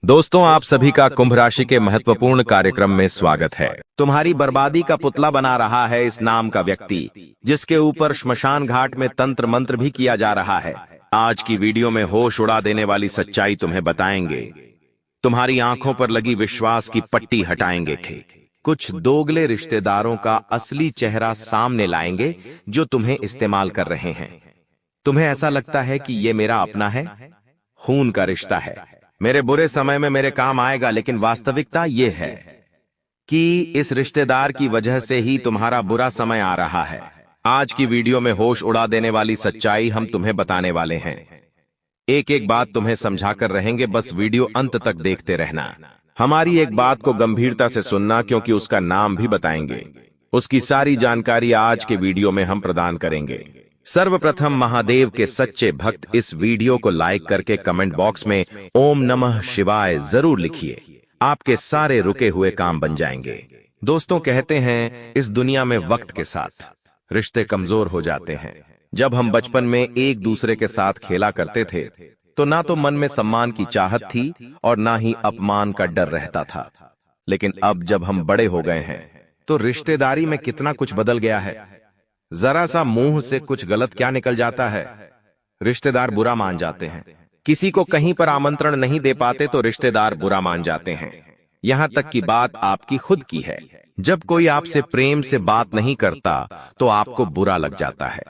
दोस्तों, आप सभी का कुंभ राशि के महत्वपूर्ण कार्यक्रम में स्वागत है। तुम्हारी बर्बादी का पुतला बना रहा है इस नाम का व्यक्ति, जिसके ऊपर श्मशान घाट में तंत्र मंत्र भी किया जा रहा है। आज की वीडियो में होश उड़ा देने वाली सच्चाई तुम्हें बताएंगे। तुम्हारी आंखों पर लगी विश्वास की पट्टी हटाएंगे। कुछ दोगले रिश्तेदारों का असली चेहरा सामने लाएंगे जो तुम्हें इस्तेमाल कर रहे हैं। तुम्हें ऐसा लगता है कि ये मेरा अपना है, खून का रिश्ता है, मेरे बुरे समय में मेरे काम आएगा, लेकिन वास्तविकता ये है कि इस रिश्तेदार की वजह से ही तुम्हारा बुरा समय आ रहा है। आज की वीडियो में होश उड़ा देने वाली सच्चाई हम तुम्हें बताने वाले हैं। एक एक बात तुम्हें समझाकर रहेंगे, बस वीडियो अंत तक देखते रहना। हमारी एक बात को गंभीरता से सुनना, क्योंकि उसका नाम भी बताएंगे। उसकी सारी जानकारी आज के वीडियो में हम प्रदान करेंगे। सर्वप्रथम महादेव के सच्चे भक्त इस वीडियो को लाइक करके कमेंट बॉक्स में ओम नमः शिवाय जरूर लिखिए। आपके सारे रुके हुए काम बन जाएंगे। दोस्तों, कहते हैं इस दुनिया में वक्त के साथ रिश्ते कमजोर हो जाते हैं। जब हम बचपन में एक दूसरे के साथ खेला करते थे तो ना तो मन में सम्मान की चाहत थी और ना ही अपमान का डर रहता था। लेकिन अब जब हम बड़े हो गए हैं तो रिश्तेदारी में कितना कुछ बदल गया है। जरा सा मुंह से कुछ गलत क्या निकल जाता है, रिश्तेदार बुरा मान जाते हैं। किसी को कहीं पर आमंत्रण नहीं दे पाते तो रिश्तेदार बुरा मान जाते हैं। यहां तक कि बात आपकी खुद की है। जब कोई आपसे प्रेम से बात नहीं करता तो आपको बुरा लग जाता है।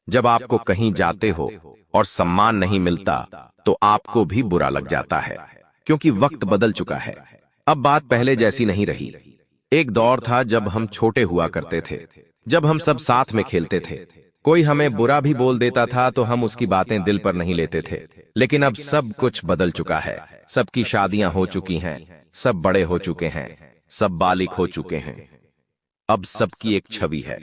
जब आपको कहीं जाते हो और सम्मान नहीं मिलता तो आपको भी बुरा लग जाता है, क्योंकि वक्त बदल चुका है। अब बात पहले जैसी नहीं रही। एक दौर था जब हम छोटे हुआ करते थे, जब हम सब साथ में खेलते थे। कोई हमें बुरा भी बोल देता था तो हम उसकी बातें दिल पर नहीं लेते थे। लेकिन अब सब कुछ बदल चुका है। सबकी शादियां हो चुकी हैं, सब बड़े हो चुके हैं, सब बालिग हो चुके हैं। अब सबकी एक छवि है,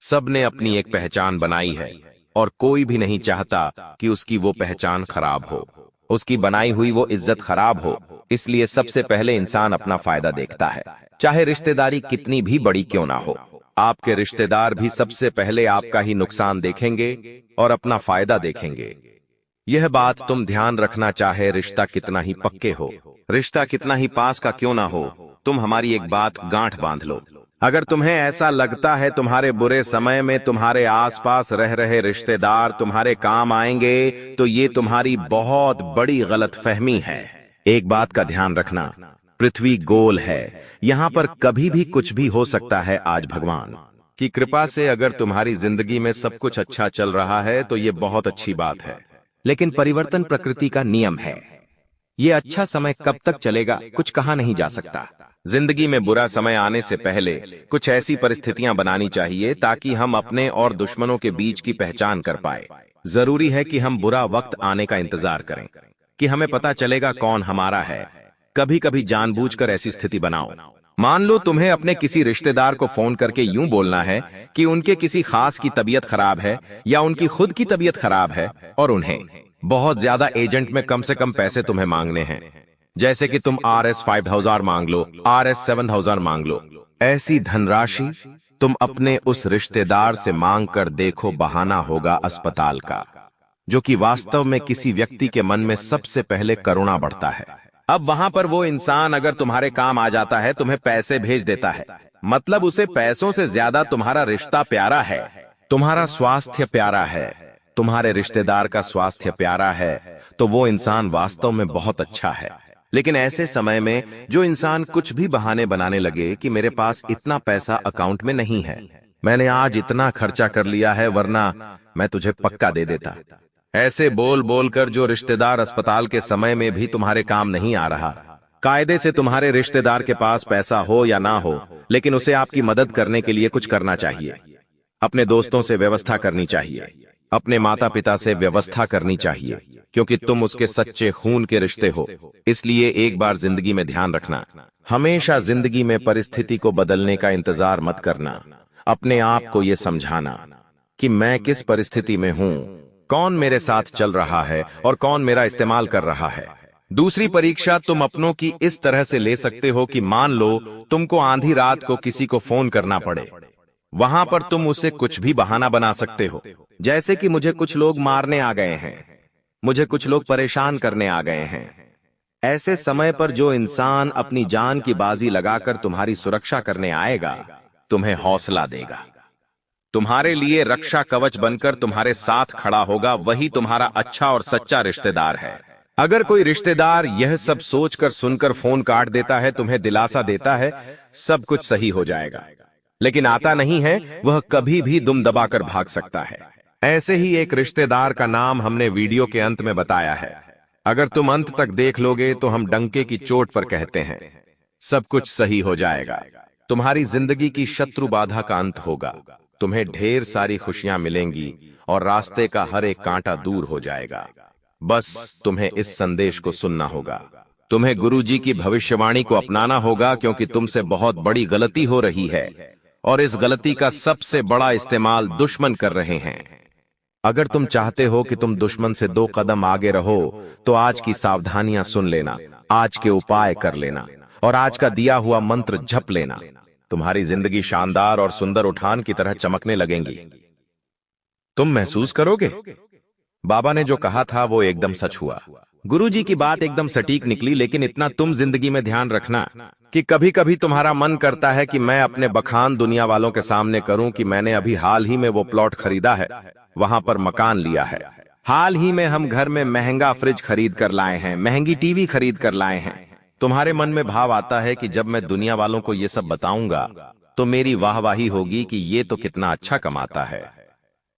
सबने अपनी एक पहचान बनाई है और कोई भी नहीं चाहता कि उसकी वो पहचान खराब हो, उसकी बनाई हुई वो इज्जत खराब हो। इसलिए सबसे पहले इंसान अपना फायदा देखता है, चाहे रिश्तेदारी कितनी भी बड़ी क्यों ना हो। आपके रिश्तेदार भी सबसे पहले आपका ही नुकसान देखेंगे और अपना फायदा देखेंगे। यह बात तुम ध्यान रखना, चाहे रिश्ता कितना ही पक्के हो, रिश्ता कितना ही पास का क्यों ना हो। तुम हमारी एक बात गांठ बांध लो। अगर तुम्हें ऐसा लगता है तुम्हारे बुरे समय में तुम्हारे आसपास रह रहे रिश्तेदार तुम्हारे काम आएंगे, तो ये तुम्हारी बहुत बड़ी गलतफहमी है। एक बात का ध्यान रखना, पृथ्वी गोल है, यहाँ पर कभी भी कुछ भी हो सकता है। आज भगवान की कृपा से अगर तुम्हारी जिंदगी में सब कुछ अच्छा चल रहा है तो ये बहुत अच्छी बात है। लेकिन परिवर्तन प्रकृति का नियम है। ये अच्छा समय कब तक चलेगा कुछ कहा नहीं जा सकता। जिंदगी में बुरा समय आने से पहले कुछ ऐसी परिस्थितियां बनानी चाहिए ताकि हम अपने और दुश्मनों के बीच की पहचान कर पाए। जरूरी है कि हम बुरा वक्त आने का इंतजार करें कि हमें पता चलेगा कौन हमारा है। कभी कभी जानबूझकर ऐसी स्थिति बनाओ। मान लो तुम्हें अपने किसी रिश्तेदार को फोन करके यूं बोलना है कि उनके किसी खास की तबीयत खराब है या उनकी खुद की तबीयत खराब है और उन्हें बहुत ज्यादा एजेंट में कम से कम पैसे तुम्हें मांगने हैं। जैसे कि तुम RS 5000 मांग लो, RS 7000 मांग लो। ऐसी धनराशि तुम अपने उस रिश्तेदार से मांग कर देखो, बहाना होगा अस्पताल का, जो कि वास्तव में किसी व्यक्ति के मन में सबसे पहले करुणा बढ़ता है। अब वहां पर वो इंसान अगर तुम्हारे काम आ जाता है, तुम्हें पैसे भेज देता है, मतलब उसे पैसों से ज्यादा तुम्हारा रिश्ता प्यारा है, तुम्हारा स्वास्थ्य प्यारा है, तुम्हारे रिश्तेदार का स्वास्थ्य प्यारा है, तो वो इंसान वास्तव में बहुत अच्छा है। लेकिन ऐसे समय में जो इंसान कुछ भी बहाने बनाने लगे कि मेरे पास इतना पैसा अकाउंट में नहीं है, मैंने आज इतना खर्चा कर लिया है, वरना मैं तुझे पक्का दे देता, ऐसे बोल बोलकर जो रिश्तेदार अस्पताल के समय में भी तुम्हारे काम नहीं आ रहा। कायदे से तुम्हारे रिश्तेदार के पास पैसा हो या ना हो, लेकिन उसे आपकी मदद करने के लिए कुछ करना चाहिए। अपने दोस्तों से व्यवस्था करनी चाहिए, अपने माता पिता से व्यवस्था करनी चाहिए, क्योंकि तुम उसके सच्चे खून के रिश्ते हो। इसलिए एक बार जिंदगी में ध्यान रखना, हमेशा जिंदगी में परिस्थिति को बदलने का इंतजार मत करना। अपने आप को यह समझाना कि मैं किस परिस्थिति में हूं, कौन मेरे साथ चल रहा है और कौन मेरा इस्तेमाल कर रहा है। दूसरी परीक्षा तुम अपनों की इस तरह से ले सकते हो कि मान लो तुमको आधी रात को किसी को फोन करना पड़े, वहां पर तुम उसे कुछ भी बहाना बना सकते हो, जैसे कि मुझे कुछ लोग मारने आ गए हैं, मुझे कुछ लोग परेशान करने आ गए हैं, ऐसे समय पर जो इंसान अपनी जान की बाजी लगाकर तुम्हारी सुरक्षा करने आएगा, तुम्हें हौसला देगा, तुम्हारे लिए रक्षा कवच बनकर तुम्हारे साथ खड़ा होगा, वही तुम्हारा अच्छा और सच्चा रिश्तेदार है। अगर कोई रिश्तेदार यह सब सोचकर सुनकर फोन काट देता है, तुम्हें दिलासा देता है सब कुछ सही हो जाएगा, लेकिन आता नहीं है, वह कभी भी दुम दबाकर भाग सकता है। ऐसे ही एक रिश्तेदार का नाम हमने वीडियो के अंत में बताया है। अगर तुम अंत तक देख लोगे तो हम डंके की चोट पर कहते हैं सब कुछ सही हो जाएगा। तुम्हारी जिंदगी की शत्रु बाधा का अंत होगा, तुम्हें ढेर सारी खुशियां मिलेंगी और रास्ते का हर एक कांटा दूर हो जाएगा। बस तुम्हें इस संदेश को सुनना होगा, तुम्हें गुरुजी की भविष्यवाणी को अपनाना होगा, क्योंकि तुमसे बहुत बड़ी गलती हो रही है और इस गलती का सबसे बड़ा इस्तेमाल दुश्मन कर रहे हैं। अगर तुम चाहते हो कि तुम दुश्मन से 2 कदम आगे रहो तो आज की सावधानियां सुन लेना, आज के उपाय कर लेना और आज का दिया हुआ मंत्र जप लेना। तुम्हारी जिंदगी शानदार और सुंदर उठान की तरह चमकने लगेंगी। तुम महसूस करोगे बाबा ने जो कहा था वो एकदम सच हुआ। गुरुजी की बात एकदम सटीक निकली, लेकिन इतना तुम जिंदगी में ध्यान रखना कि कभी कभी तुम्हारा मन करता है कि मैं अपने बखान दुनिया वालों के सामने करूं कि मैंने अभी हाल ही में वो प्लॉट खरीदा है, वहां पर मकान लिया है, हाल ही में हम घर में महंगा फ्रिज खरीद कर लाए हैं, महंगी टीवी खरीद कर लाए हैं। तुम्हारे मन में भाव आता है कि जब मैं दुनिया वालों को ये सब बताऊंगा तो मेरी वाहवाही होगी कि ये तो कितना अच्छा कमाता है,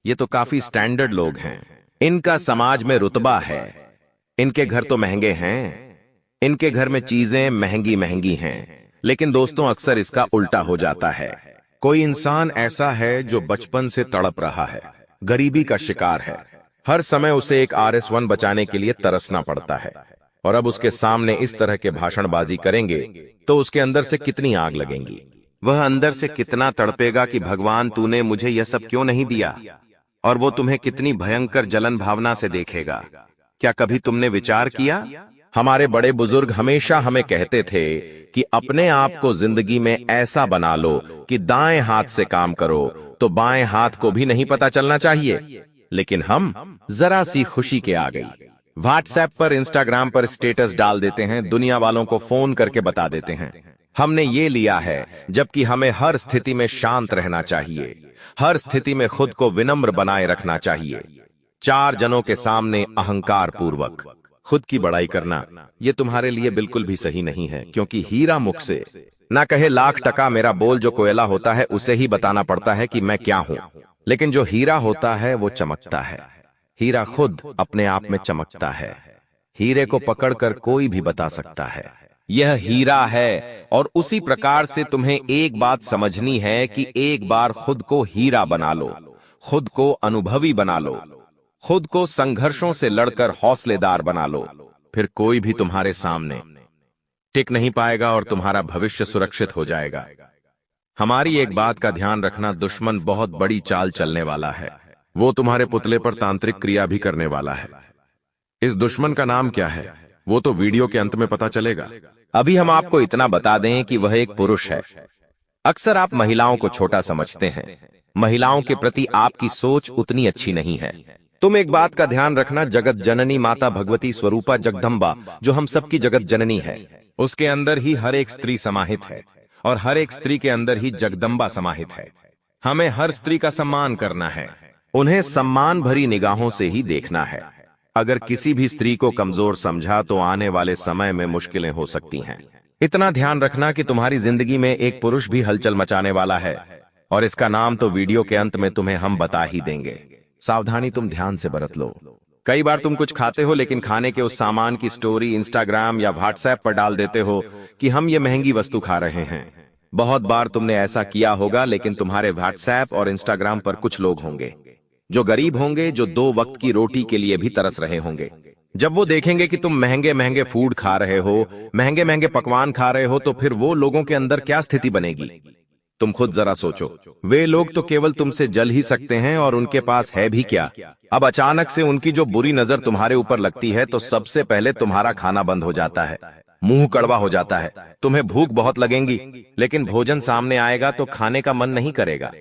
ये तो काफी स्टैंडर्ड लोग हैं, इनका समाज में रुतबा है, इनके घर तो महंगे हैं, इनके घर में चीजें महंगी महंगी हैं। लेकिन दोस्तों, अक्सर इसका उल्टा हो जाता है। कोई इंसान ऐसा है जो बचपन से तड़प रहा है, गरीबी का शिकार है, हर समय उसे एक RS1 बचाने के लिए तरसना पड़ता है, और अब उसके सामने इस तरह के भाषणबाजी करेंगे तो उसके अंदर से कितनी आग लगेंगी, वह अंदर से कितना तड़पेगा कि भगवान तूने मुझे यह सब क्यों नहीं दिया, और वो तुम्हें कितनी भयंकर जलन भावना से देखेगा। क्या कभी तुमने विचार किया? हमारे बड़े बुजुर्ग हमेशा हमें कहते थे कि अपने आप को जिंदगी में ऐसा बना लो कि दाएं हाथ से काम करो तो बाएं हाथ को भी नहीं पता चलना चाहिए। लेकिन हम जरा सी खुशी के आ गई, व्हाट्सएप पर, इंस्टाग्राम पर स्टेटस डाल देते हैं, दुनिया वालों को फोन करके बता देते हैं हमने ये लिया है, जबकि हमें हर स्थिति में शांत रहना चाहिए, हर स्थिति में खुद को विनम्र बनाए रखना चाहिए। 4 जनों के सामने अहंकार पूर्वक खुद की बड़ाई करना ये तुम्हारे लिए बिल्कुल भी सही नहीं है, क्योंकि हीरा मुख से ना कहे लाख टका मेरा बोल, जो कोयला होता है उसे ही बताना पड़ता है कि मैं क्या हूं, लेकिन जो हीरा होता है वो चमकता है। हीरा खुद अपने आप में चमकता है, हीरे को पकड़कर कोई भी बता सकता है यह हीरा है। और उसी प्रकार से तुम्हें एक बात समझनी है कि एक बार खुद को हीरा बना लो, खुद को अनुभवी बना लो, खुद को संघर्षों से लड़कर हौसलेदार बना लो, फिर कोई भी तुम्हारे सामने टिक नहीं पाएगा और तुम्हारा भविष्य सुरक्षित हो जाएगा। हमारी एक बात का ध्यान रखना, दुश्मन बहुत बड़ी चाल चलने वाला है, वो तुम्हारे पुतले पर तांत्रिक क्रिया भी करने वाला है। इस दुश्मन का नाम क्या है वो तो वीडियो के अंत में पता चलेगा। अभी हम आपको इतना बता दें कि वह एक पुरुष है। अक्सर आप महिलाओं को छोटा समझते हैं, महिलाओं के प्रति आपकी सोच उतनी अच्छी नहीं है। तुम एक बात का ध्यान रखना, जगत जननी माता भगवती स्वरूपा जगदम्बा, जो हम सबकी जगत जननी है, उसके अंदर ही हर एक स्त्री समाहित है और हर एक स्त्री के अंदर ही जगदम्बा समाहित है। हमें हर स्त्री का सम्मान करना है, उन्हें सम्मान भरी निगाहों से ही देखना है। अगर किसी भी स्त्री को कमजोर समझा तो आने वाले समय में मुश्किलें हो सकती हैं। इतना ध्यान रखना कि तुम्हारी जिंदगी में एक पुरुष भी हलचल मचाने वाला है, और इसका नाम तो वीडियो के अंत में तुम्हें हम बता ही देंगे। सावधानी तुम ध्यान से बरत लो। कई बार तुम कुछ खाते हो लेकिन खाने के उस सामान की स्टोरी इंस्टाग्राम या व्हाट्सएप पर डाल देते हो कि हम ये महंगी वस्तु खा रहे हैं। बहुत बार तुमने ऐसा किया होगा, लेकिन तुम्हारे व्हाट्सएप और इंस्टाग्राम पर कुछ लोग होंगे जो गरीब होंगे, जो 2 वक्त की रोटी के लिए भी तरस रहे होंगे। जब वो देखेंगे कि तुम महंगे महंगे फूड खा रहे हो, महंगे महंगे पकवान खा रहे हो, तो फिर वो लोगों के अंदर क्या स्थिति बनेगी तुम खुद जरा सोचो। वे लोग तो केवल तुमसे जल ही सकते हैं, और उनके पास है भी क्या। अब अचानक से उनकी जो बुरी नजर तुम्हारे ऊपर लगती है तो सबसे पहले तुम्हारा खाना बंद हो जाता है, मुंह कड़वा हो जाता है, तुम्हें भूख बहुत लगेगी, लेकिन भोजन सामने आएगा तो खाने का मन नहीं करेगा।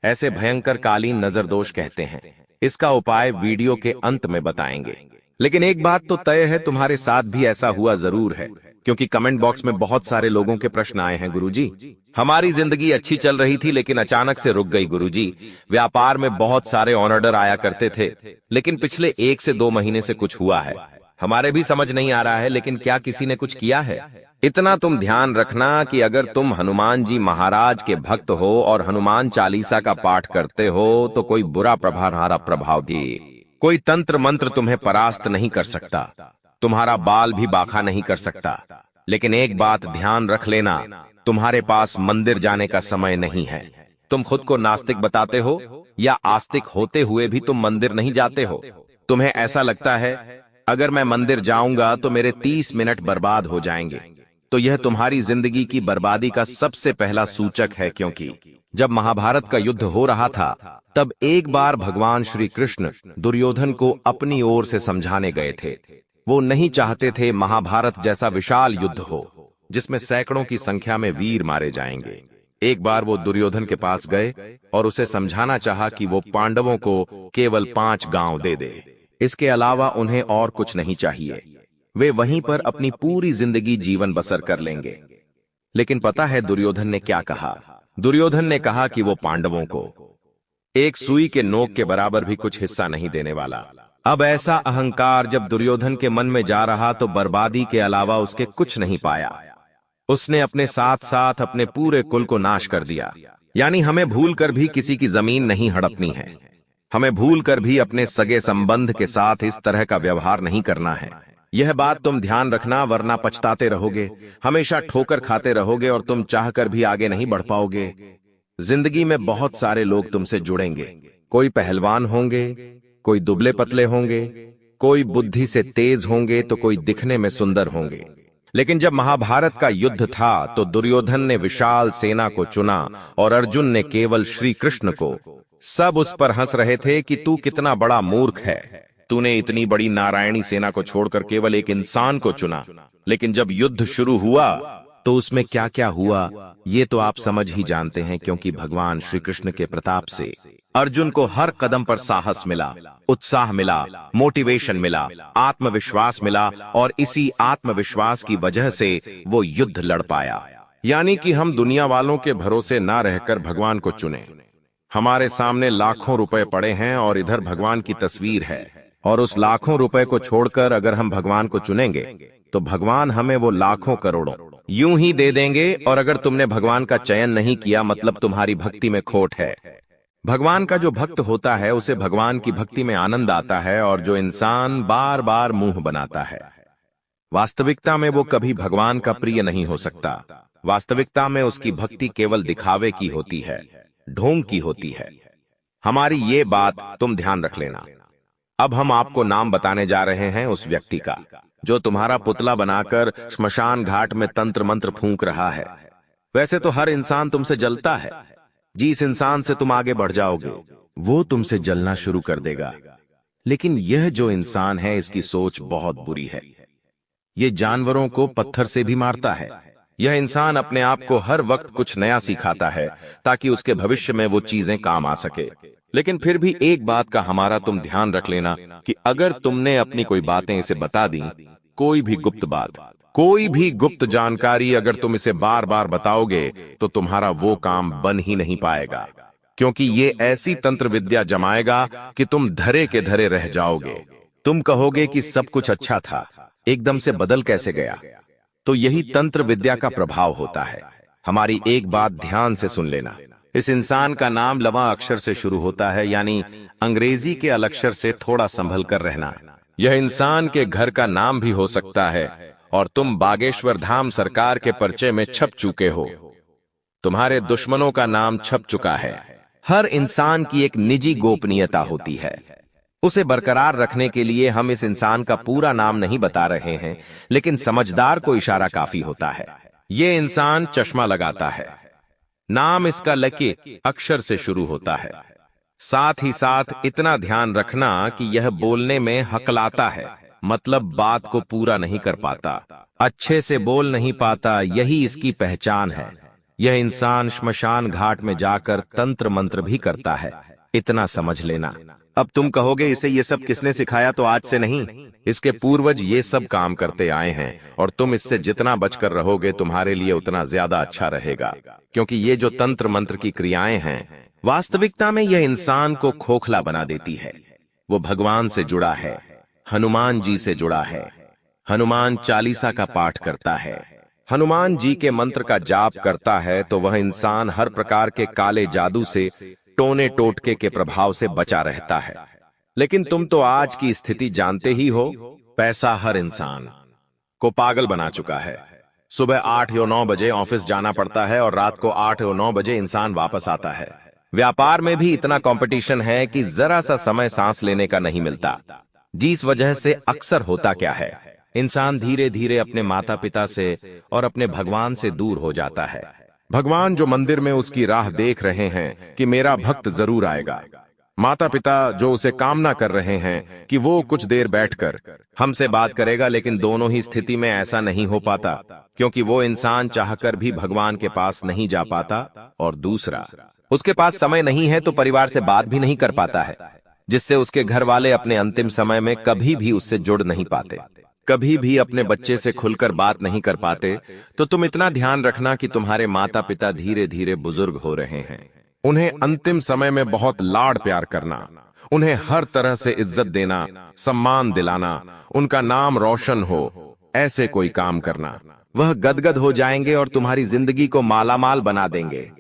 ऐसे भयंकर कालीन नजर दोष कहते हैं। इसका उपाय वीडियो के अंत में बताएंगे, लेकिन एक बात तो तय है, तुम्हारे साथ भी ऐसा हुआ जरूर है, क्योंकि कमेंट बॉक्स में बहुत सारे लोगों के प्रश्न आए हैं। गुरुजी, हमारी जिंदगी अच्छी चल रही थी लेकिन अचानक से रुक गई। गुरुजी, व्यापार में बहुत सारे ऑर्डर आया करते थे, लेकिन पिछले 1 से 2 महीने से कुछ हुआ है। हमारे भी समझ नहीं आ रहा है, लेकिन क्या किसी ने कुछ किया है? इतना तुम ध्यान रखना कि अगर तुम हनुमान जी महाराज के भक्त हो और हनुमान चालीसा का पाठ करते हो तो कोई बुरा प्रभाव दी, कोई तंत्र मंत्र तुम्हें परास्त नहीं कर सकता, तुम्हारा बाल भी बांका नहीं कर सकता। लेकिन एक बात ध्यान रख लेना, तुम्हारे पास मंदिर जाने का समय नहीं है। तुम खुद को नास्तिक बताते हो या आस्तिक होते हुए भी तुम मंदिर नहीं जाते हो। तुम्हें ऐसा लगता है अगर मैं मंदिर जाऊंगा तो मेरे 30 मिनट बर्बाद हो जाएंगे। तो यह तुम्हारी जिंदगी की बर्बादी का सबसे पहला सूचक है, क्योंकि जब महाभारत का युद्ध हो रहा था तब एक बार भगवान श्री कृष्ण दुर्योधन को अपनी ओर से समझाने गए थे। वो नहीं चाहते थे महाभारत जैसा विशाल युद्ध हो जिसमें सैकड़ों की संख्या में वीर मारे जाएंगे। एक बार वो दुर्योधन के पास गए और उसे समझाना चाहा कि वो पांडवों को केवल 5 गांव दे दे, इसके अलावा उन्हें और कुछ नहीं चाहिए। वे वहीं पर अपनी पूरी जिंदगी जीवन बसर कर लेंगे। लेकिन पता है दुर्योधन ने क्या कहा? दुर्योधन ने कहा कि वो पांडवों को एक सुई के नोक के बराबर भी कुछ हिस्सा नहीं देने वाला। अब ऐसा अहंकार जब दुर्योधन के मन में जा रहा तो बर्बादी के अलावा उसके कुछ नहीं पाया। उसने अपने साथ साथ अपने पूरे कुल को नाश कर दिया। यानी हमें भूलकर भी किसी की जमीन नहीं हड़पनी है, हमें भूलकर भी अपने सगे संबंध के साथ इस तरह का व्यवहार नहीं करना है। यह बात तुम ध्यान रखना, वरना पछताते रहोगे, हमेशा ठोकर खाते रहोगे और तुम चाहकर भी आगे नहीं बढ़ पाओगे। जिंदगी में बहुत सारे लोग तुमसे जुड़ेंगे, कोई पहलवान होंगे, कोई दुबले पतले होंगे, कोई बुद्धि से तेज होंगे तो कोई दिखने में सुंदर होंगे। लेकिन जब महाभारत का युद्ध था तो दुर्योधन ने विशाल सेना को चुना और अर्जुन ने केवल श्री कृष्ण को। सब उस पर हंस रहे थे कि तू कितना बड़ा मूर्ख है, तूने इतनी बड़ी नारायणी सेना को छोड़कर केवल एक इंसान को चुना। लेकिन जब युद्ध शुरू हुआ तो उसमें क्या क्या हुआ ये तो आप समझ ही जानते हैं, क्योंकि भगवान श्री कृष्ण के प्रताप से अर्जुन को हर कदम पर साहस मिला, उत्साह मिला, मोटिवेशन मिला, आत्मविश्वास मिला और इसी आत्मविश्वास की वजह से वो युद्ध लड़ पाया। यानी कि हम दुनिया वालों के भरोसे ना रहकर भगवान को चुने। हमारे सामने लाखों रुपए पड़े हैं और इधर भगवान की तस्वीर है, और उस लाखों रुपए को छोड़कर अगर हम भगवान को चुनेंगे तो भगवान हमें वो लाखों करोड़ों यूं ही दे देंगे। और अगर तुमने भगवान का चयन नहीं किया मतलब तुम्हारी भक्ति में खोट है। भगवान का जो भक्त होता है उसे भगवान की भक्ति में आनंद आता है, और जो इंसान बार बार मुंह बनाता है वास्तविकता में वो कभी भगवान का प्रिय नहीं हो सकता। वास्तविकता में उसकी भक्ति केवल दिखावे की होती है, ढोंग की होती है। हमारी ये बात तुम ध्यान रख लेना। अब हम आपको नाम बताने जा रहे हैं उस व्यक्ति का जो तुम्हारा पुतला बनाकर श्मशान घाट में तंत्र मंत्र फूंक रहा है। वैसे तो हर इंसान तुमसे जलता है, जिस इंसान से तुम आगे बढ़ जाओगे वो तुमसे जलना शुरू कर देगा। लेकिन यह जो इंसान है इसकी सोच बहुत बुरी है। ये जानवरों को पत्थर से भी मारता है। यह इंसान अपने आप को हर वक्त कुछ नया सिखाता है ताकि उसके भविष्य में वो चीजें काम आ सके। लेकिन फिर भी एक बात का हमारा तुम ध्यान रख लेना कि अगर तुमने अपनी कोई बातें इसे बता दी, कोई भी गुप्त बात, कोई भी गुप्त जानकारी अगर तुम इसे बार बार बताओगे तो तुम्हारा वो काम बन ही नहीं पाएगा, क्योंकि ये ऐसी तंत्र विद्या जमाएगा कि तुम धरे के धरे रह जाओगे। तुम कहोगे कि सब कुछ अच्छा था, एकदम से बदल कैसे गया? तो यही तंत्र विद्या का प्रभाव होता है। हमारी एक बात ध्यान से सुन लेना, इस इंसान का नाम लवा अक्षर से शुरू होता है, यानी अंग्रेजी के अलक्षर से थोड़ा संभल कर रहना। यह इंसान के घर का नाम भी हो सकता है और तुम बागेश्वर धाम सरकार के पर्चे में छप चुके हो। तुम्हारे दुश्मनों का नाम छप चुका है। हर इंसान की एक निजी गोपनीयता होती है, उसे बरकरार रखने के लिए हम इस इंसान का पूरा नाम नहीं बता रहे हैं, लेकिन समझदार को इशारा काफी होता है। ये इंसान चश्मा लगाता है, नाम इसका लकी अक्षर से शुरू होता है। साथ ही साथ इतना ध्यान रखना कि यह बोलने में हकलाता है, मतलब बात को पूरा नहीं कर पाता, अच्छे से बोल नहीं पाता, यही इसकी पहचान है। यह इंसान श्मशान घाट में जाकर तंत्र मंत्र भी करता है। इतना समझ लेना, अब तुम कहोगे इसे ये सब किसने सिखाया, तो आज से नहीं, इसके पूर्वज ये सब काम करते आए हैं और तुम इससे जितना बचकर रहोगे तुम्हारे लिए उतना ज्यादा अच्छा रहेगा। क्योंकि ये जो तंत्र मंत्र की क्रियाएं हैं, वास्तविकता में यह इंसान को खोखला बना देती है। वो भगवान से जुड़ा है, हनुमान जी से जुड़ा है। हनुमान चालीसा का पाठ करता है, हनुमान जी के मंत्र का जाप करता है तो वह इंसान हर प्रकार के काले जादू से, टोने टोटके के प्रभाव से बचा रहता है। लेकिन तुम तो आज की स्थिति जानते ही हो। पैसा हर इंसान को पागल बना चुका है। सुबह 8 या 9 बजे ऑफिस जाना पड़ता है और रात को 8 या 9 बजे इंसान वापस आता है। व्यापार में भी इतना कंपटीशन है कि जरा सा समय सांस लेने का नहीं मिलता, जिस वजह से अक्सर होता क्या है, इंसान धीरे धीरे अपने माता पिता से और अपने भगवान से दूर हो जाता है। भगवान जो मंदिर में उसकी राह देख रहे हैं कि मेरा भक्त जरूर आएगा, माता पिता जो उसे कामना कर रहे हैं कि वो कुछ देर बैठकर हमसे बात करेगा, लेकिन दोनों ही स्थिति में ऐसा नहीं हो पाता क्योंकि वो इंसान चाहकर भी भगवान के पास नहीं जा पाता, और दूसरा उसके पास समय नहीं है तो परिवार से बात भी नहीं कर पाता है, जिससे उसके घर वाले अपने अंतिम समय में कभी भी उससे जुड़ नहीं पाते, कभी भी अपने बच्चे से खुलकर बात नहीं कर पाते। तो तुम इतना ध्यान रखना कि तुम्हारे माता पिता धीरे धीरे बुजुर्ग हो रहे हैं। उन्हें अंतिम समय में बहुत लाड़ प्यार करना, उन्हें हर तरह से इज्जत देना, सम्मान दिलाना, उनका नाम रोशन हो, ऐसे कोई काम करना। वह गदगद हो जाएंगे और तुम्हारी जिंदगी को मालामाल बना देंगे।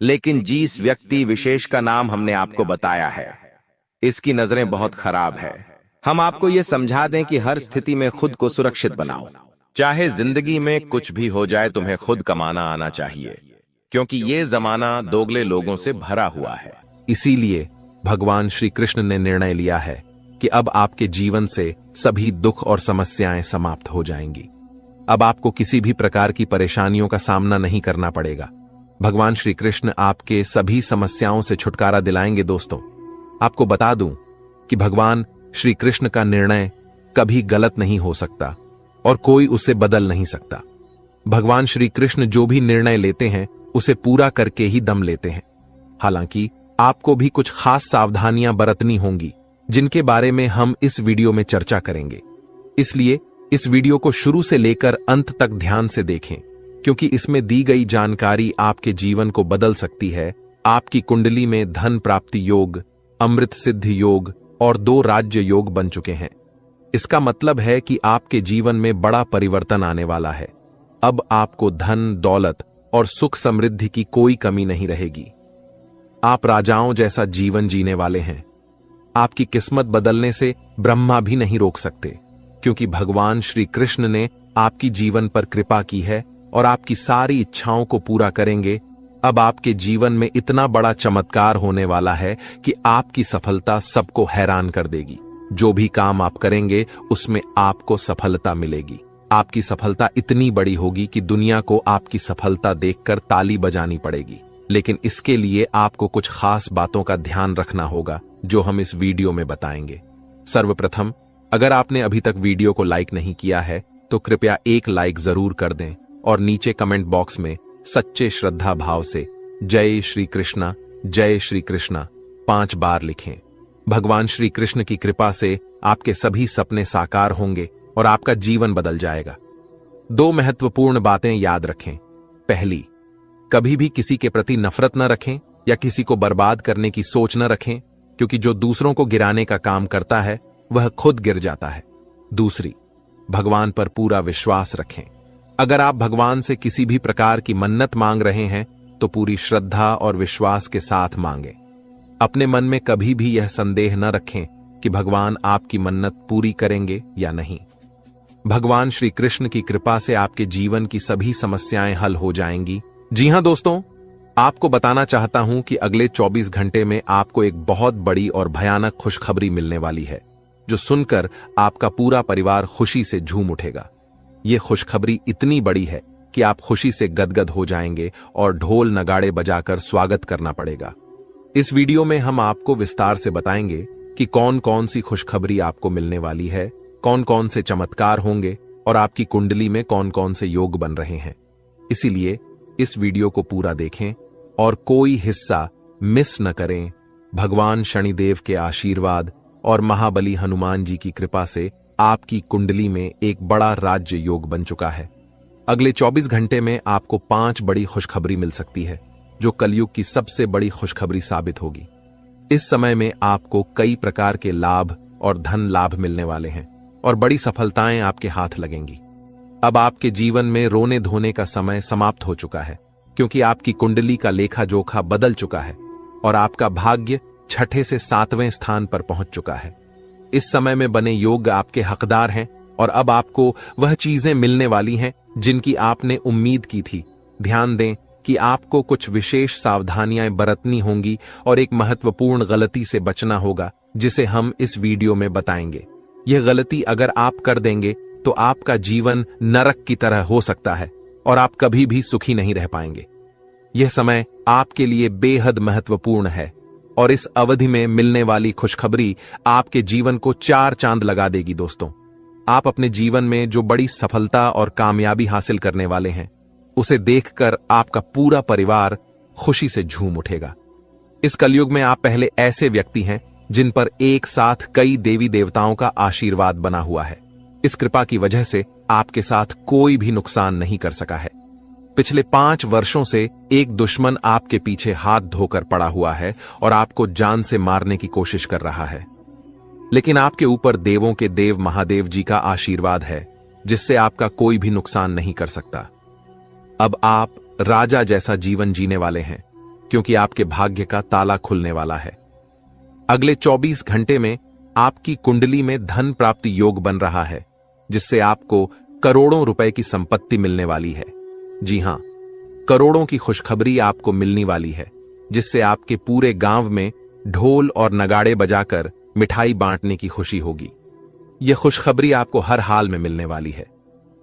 लेकिन जिस व्यक्ति विशेष का नाम हमने आपको बताया है, इसकी नजरें बहुत खराब है। हम आपको ये समझा दें कि हर स्थिति में खुद को सुरक्षित बनाओ। चाहे जिंदगी में कुछ भी हो जाए, तुम्हें खुद कमाना आना चाहिए, क्योंकि ये जमाना दोगले लोगों से भरा हुआ है। इसीलिए भगवान श्री कृष्ण ने निर्णय लिया है कि अब आपके जीवन से सभी दुख और समस्याएं समाप्त हो जाएंगी। अब आपको किसी भी प्रकार की परेशानियों का सामना नहीं करना पड़ेगा। भगवान श्री कृष्ण आपके सभी समस्याओं से छुटकारा दिलाएंगे। दोस्तों, आपको बता दूं कि भगवान श्री कृष्ण का निर्णय कभी गलत नहीं हो सकता और कोई उसे बदल नहीं सकता। भगवान श्री कृष्ण जो भी निर्णय लेते हैं उसे पूरा करके ही दम लेते हैं। हालांकि आपको भी कुछ खास सावधानियां बरतनी होंगी, जिनके बारे में हम इस वीडियो में चर्चा करेंगे। इसलिए इस वीडियो को शुरू से लेकर अंत तक ध्यान से देखें, क्योंकि इसमें दी गई जानकारी आपके जीवन को बदल सकती है। आपकी कुंडली में धन प्राप्ति योग, अमृत सिद्धि योग और 2 राज्य योग बन चुके हैं। इसका मतलब है कि आपके जीवन में बड़ा परिवर्तन आने वाला है। अब आपको धन, दौलत और सुख समृद्धि की कोई कमी नहीं रहेगी। आप राजाओं जैसा जीवन जीने वाले हैं। आपकी किस्मत बदलने से ब्रह्मा भी नहीं रोक सकते, क्योंकि भगवान श्री कृष्ण ने आपकी जीवन पर कृपा की है और आपकी सारी इच्छाओं को पूरा करेंगे। अब आपके जीवन में इतना बड़ा चमत्कार होने वाला है कि आपकी सफलता सबको हैरान कर देगी। जो भी काम आप करेंगे उसमें आपको सफलता मिलेगी। आपकी सफलता इतनी बड़ी होगी कि दुनिया को आपकी सफलता देखकर ताली बजानी पड़ेगी। लेकिन इसके लिए आपको कुछ खास बातों का ध्यान रखना होगा, जो हम इस वीडियो में बताएंगे। सर्वप्रथम, अगर आपने अभी तक वीडियो को लाइक नहीं किया है तो कृपया एक लाइक जरूर कर दें और नीचे कमेंट बॉक्स में सच्चे श्रद्धा भाव से जय श्री कृष्णा 5 बार लिखें। भगवान श्री कृष्ण की कृपा से आपके सभी सपने साकार होंगे और आपका जीवन बदल जाएगा। 2 महत्वपूर्ण बातें याद रखें। पहली, कभी भी किसी के प्रति नफरत न रखें या किसी को बर्बाद करने की सोच न रखें, क्योंकि जो दूसरों को गिराने का काम करता है वह खुद गिर जाता है। दूसरी, भगवान पर पूरा विश्वास रखें। अगर आप भगवान से किसी भी प्रकार की मन्नत मांग रहे हैं तो पूरी श्रद्धा और विश्वास के साथ मांगें। अपने मन में कभी भी यह संदेह न रखें कि भगवान आपकी मन्नत पूरी करेंगे या नहीं। भगवान श्री कृष्ण की कृपा से आपके जीवन की सभी समस्याएं हल हो जाएंगी। जी हां दोस्तों, आपको बताना चाहता हूं कि अगले 24 घंटे में आपको एक बहुत बड़ी और भयानक खुशखबरी मिलने वाली है, जो सुनकर आपका पूरा परिवार खुशी से झूम उठेगा। यह खुशखबरी इतनी बड़ी है कि आप खुशी से गदगद हो जाएंगे और ढोल नगाड़े बजाकर स्वागत करना पड़ेगा। इस वीडियो में हम आपको विस्तार से बताएंगे कि कौन कौन सी खुशखबरी आपको मिलने वाली है, कौन कौन से चमत्कार होंगे और आपकी कुंडली में कौन कौन से योग बन रहे हैं। इसीलिए इस वीडियो को पूरा देखें और कोई हिस्सा मिस न करें, भगवान शनिदेव के आशीर्वाद और महाबली हनुमान जी की कृपा से आपकी कुंडली में एक बड़ा राज्य योग बन चुका है। अगले 24 घंटे में आपको 5 बड़ी खुशखबरी मिल सकती है, जो कलयुग की सबसे बड़ी खुशखबरी साबित होगी। इस समय में आपको कई प्रकार के लाभ और धन लाभ मिलने वाले हैं और बड़ी सफलताएं आपके हाथ लगेंगी। अब आपके जीवन में रोने धोने का समय समाप्त हो चुका है, क्योंकि आपकी कुंडली का लेखा जोखा बदल चुका है और आपका भाग्य 6 से 7वें स्थान पर पहुंच चुका है। इस समय में बने योग आपके हकदार हैं और अब आपको वह चीजें मिलने वाली हैं जिनकी आपने उम्मीद की थी। ध्यान दें कि आपको कुछ विशेष सावधानियां बरतनी होंगी और एक महत्वपूर्ण गलती से बचना होगा, जिसे हम इस वीडियो में बताएंगे। यह गलती अगर आप कर देंगे तो आपका जीवन नरक की तरह हो सकता है और आप कभी भी सुखी नहीं रह पाएंगे। यह समय आपके लिए बेहद महत्वपूर्ण है और इस अवधि में मिलने वाली खुशखबरी आपके जीवन को 4 चांद लगा देगी। दोस्तों, आप अपने जीवन में जो बड़ी सफलता और कामयाबी हासिल करने वाले हैं, उसे देखकर आपका पूरा परिवार खुशी से झूम उठेगा। इस कलयुग में आप पहले ऐसे व्यक्ति हैं जिन पर एक साथ कई देवी देवताओं का आशीर्वाद बना हुआ है। इस कृपा की वजह से आपके साथ कोई भी नुकसान नहीं कर सका है। पिछले 5 वर्षों से एक दुश्मन आपके पीछे हाथ धोकर पड़ा हुआ है और आपको जान से मारने की कोशिश कर रहा है, लेकिन आपके ऊपर देवों के देव महादेव जी का आशीर्वाद है, जिससे आपका कोई भी नुकसान नहीं कर सकता। अब आप राजा जैसा जीवन जीने वाले हैं, क्योंकि आपके भाग्य का ताला खुलने वाला है। अगले 24 घंटे में आपकी कुंडली में धन प्राप्ति योग बन रहा है, जिससे आपको करोड़ों रुपए की संपत्ति मिलने वाली है। जी हां, करोड़ों की खुशखबरी आपको मिलने वाली है, जिससे आपके पूरे गांव में ढोल और नगाड़े बजाकर मिठाई बांटने की खुशी होगी। यह खुशखबरी आपको हर हाल में मिलने वाली है।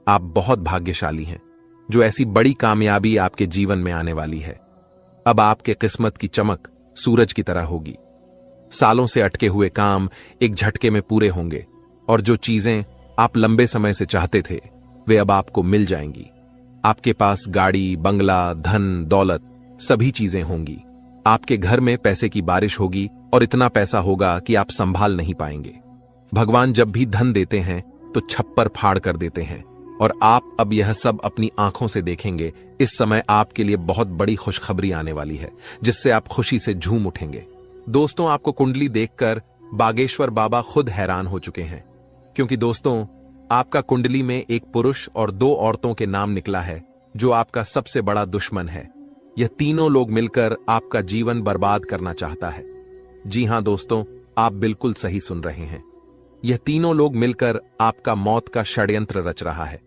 आप बहुत भाग्यशाली हैं, जो ऐसी बड़ी कामयाबी आपके जीवन में आने वाली है। अब आपके किस्मत की चमक सूरज की तरह होगी। सालों से अटके हुए काम एक झटके में पूरे होंगे और जो चीजें आप लंबे समय से चाहते थे, वे अब आपको मिल जाएंगी। आपके पास गाड़ी, बंगला, धन, दौलत सभी चीजें होंगी। आपके घर में पैसे की बारिश होगी और इतना पैसा होगा कि आप संभाल नहीं पाएंगे। भगवान जब भी धन देते हैं तो छप्पर फाड़ कर देते हैं और आप अब यह सब अपनी आंखों से देखेंगे। इस समय आपके लिए बहुत बड़ी खुशखबरी आने वाली है, जिससे आप खुशी से झूम उठेंगे। दोस्तों, आपको कुंडली देखकर बागेश्वर बाबा खुद हैरान हो चुके हैं, क्योंकि दोस्तों, आपका कुंडली में एक पुरुष और 2 औरतों के नाम निकला है, जो आपका सबसे बड़ा दुश्मन है। यह तीनों लोग मिलकर आपका जीवन बर्बाद करना चाहता है। जी हां दोस्तों, आप बिल्कुल सही सुन रहे हैं। यह तीनों लोग मिलकर आपका मौत का षड्यंत्र रच रहा है।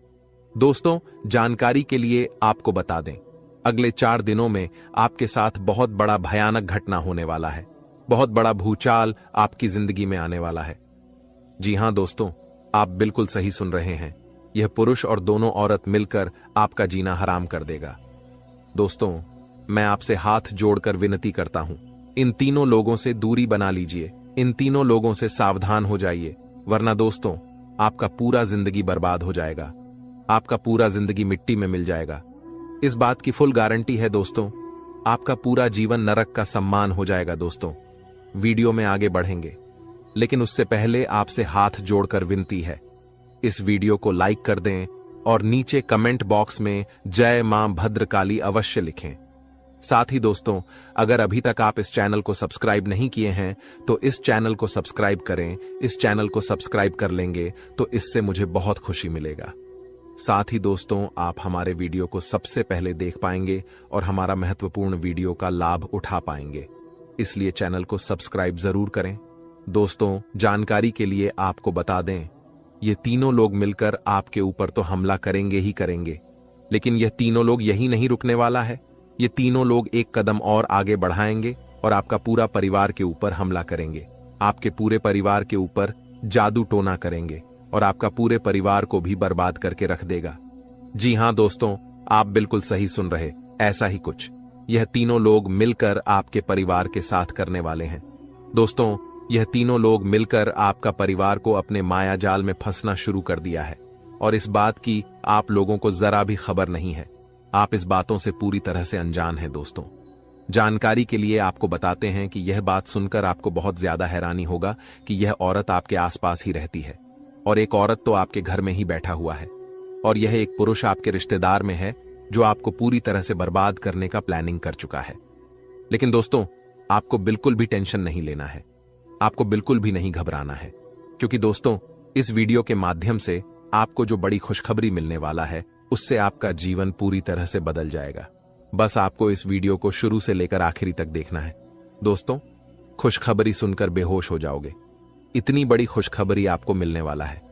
दोस्तों, जानकारी के लिए आपको बता दें, अगले 4 दिनों में आपके साथ बहुत बड़ा भयानक घटना होने वाला है। बहुत बड़ा भूचाल आपकी जिंदगी में आने वाला है। जी हां दोस्तों, आप बिल्कुल सही सुन रहे हैं। यह पुरुष और दोनों औरत मिलकर आपका जीना हराम कर देगा। दोस्तों, मैं आपसे हाथ जोड़कर विनती करता हूं, इन तीनों लोगों से दूरी बना लीजिए। इन तीनों लोगों से सावधान हो जाइए, वरना दोस्तों, आपका पूरा जिंदगी बर्बाद हो जाएगा। आपका पूरा जिंदगी मिट्टी में मिल जाएगा। इस बात की फुल गारंटी है दोस्तों। आपका पूरा जीवन नरक का सम्मान हो जाएगा। दोस्तों, वीडियो में आगे बढ़ेंगे, लेकिन उससे पहले आपसे हाथ जोड़कर विनती है, इस वीडियो को लाइक कर दें और नीचे कमेंट बॉक्स में जय मां भद्रकाली अवश्य लिखें। साथ ही दोस्तों, अगर अभी तक आप इस चैनल को सब्सक्राइब नहीं किए हैं तो इस चैनल को सब्सक्राइब करें। इस चैनल को सब्सक्राइब कर लेंगे तो इससे मुझे बहुत खुशी मिलेगा। साथ ही दोस्तों, आप हमारे वीडियो को सबसे पहले देख पाएंगे और हमारा महत्वपूर्ण वीडियो का लाभ उठा पाएंगे, इसलिए चैनल को सब्सक्राइब जरूर करें। दोस्तों, जानकारी के लिए आपको बता दें, ये तीनों लोग मिलकर आपके ऊपर तो हमला करेंगे ही करेंगे, लेकिन यह तीनों लोग यही नहीं रुकने वाला है। ये तीनों लोग एक कदम और आगे बढ़ाएंगे और आपका पूरा परिवार के ऊपर हमला करेंगे। आपके पूरे परिवार के ऊपर जादू टोना करेंगे और आपका पूरे परिवार को भी बर्बाद करके रख देगा। जी हां दोस्तों, आप बिल्कुल सही सुन रहे, ऐसा ही कुछ यह तीनों लोग मिलकर आपके परिवार के साथ करने वाले हैं। दोस्तों, यह तीनों लोग मिलकर आपका परिवार को अपने माया जाल में फंसना शुरू कर दिया है और इस बात की आप लोगों को जरा भी खबर नहीं है। आप इस बातों से पूरी तरह से अनजान हैं। दोस्तों, जानकारी के लिए आपको बताते हैं कि यह बात सुनकर आपको बहुत ज्यादा हैरानी होगा कि यह औरत आपके आसपास ही रहती है और एक औरत तो आपके घर में ही बैठा हुआ है और यह एक पुरुष आपके रिश्तेदार में है जो आपको पूरी तरह से बर्बाद करने का प्लानिंग कर चुका है। लेकिन दोस्तों, आपको बिल्कुल भी टेंशन नहीं लेना है, आपको बिल्कुल भी नहीं घबराना है, क्योंकि दोस्तों इस वीडियो के माध्यम से आपको जो बड़ी खुशखबरी मिलने वाला है उससे आपका जीवन पूरी तरह से बदल जाएगा। बस आपको इस वीडियो को शुरू से लेकर आखिरी तक देखना है। दोस्तों, खुशखबरी सुनकर बेहोश हो जाओगे, इतनी बड़ी खुशखबरी आपको मिलने वाला है।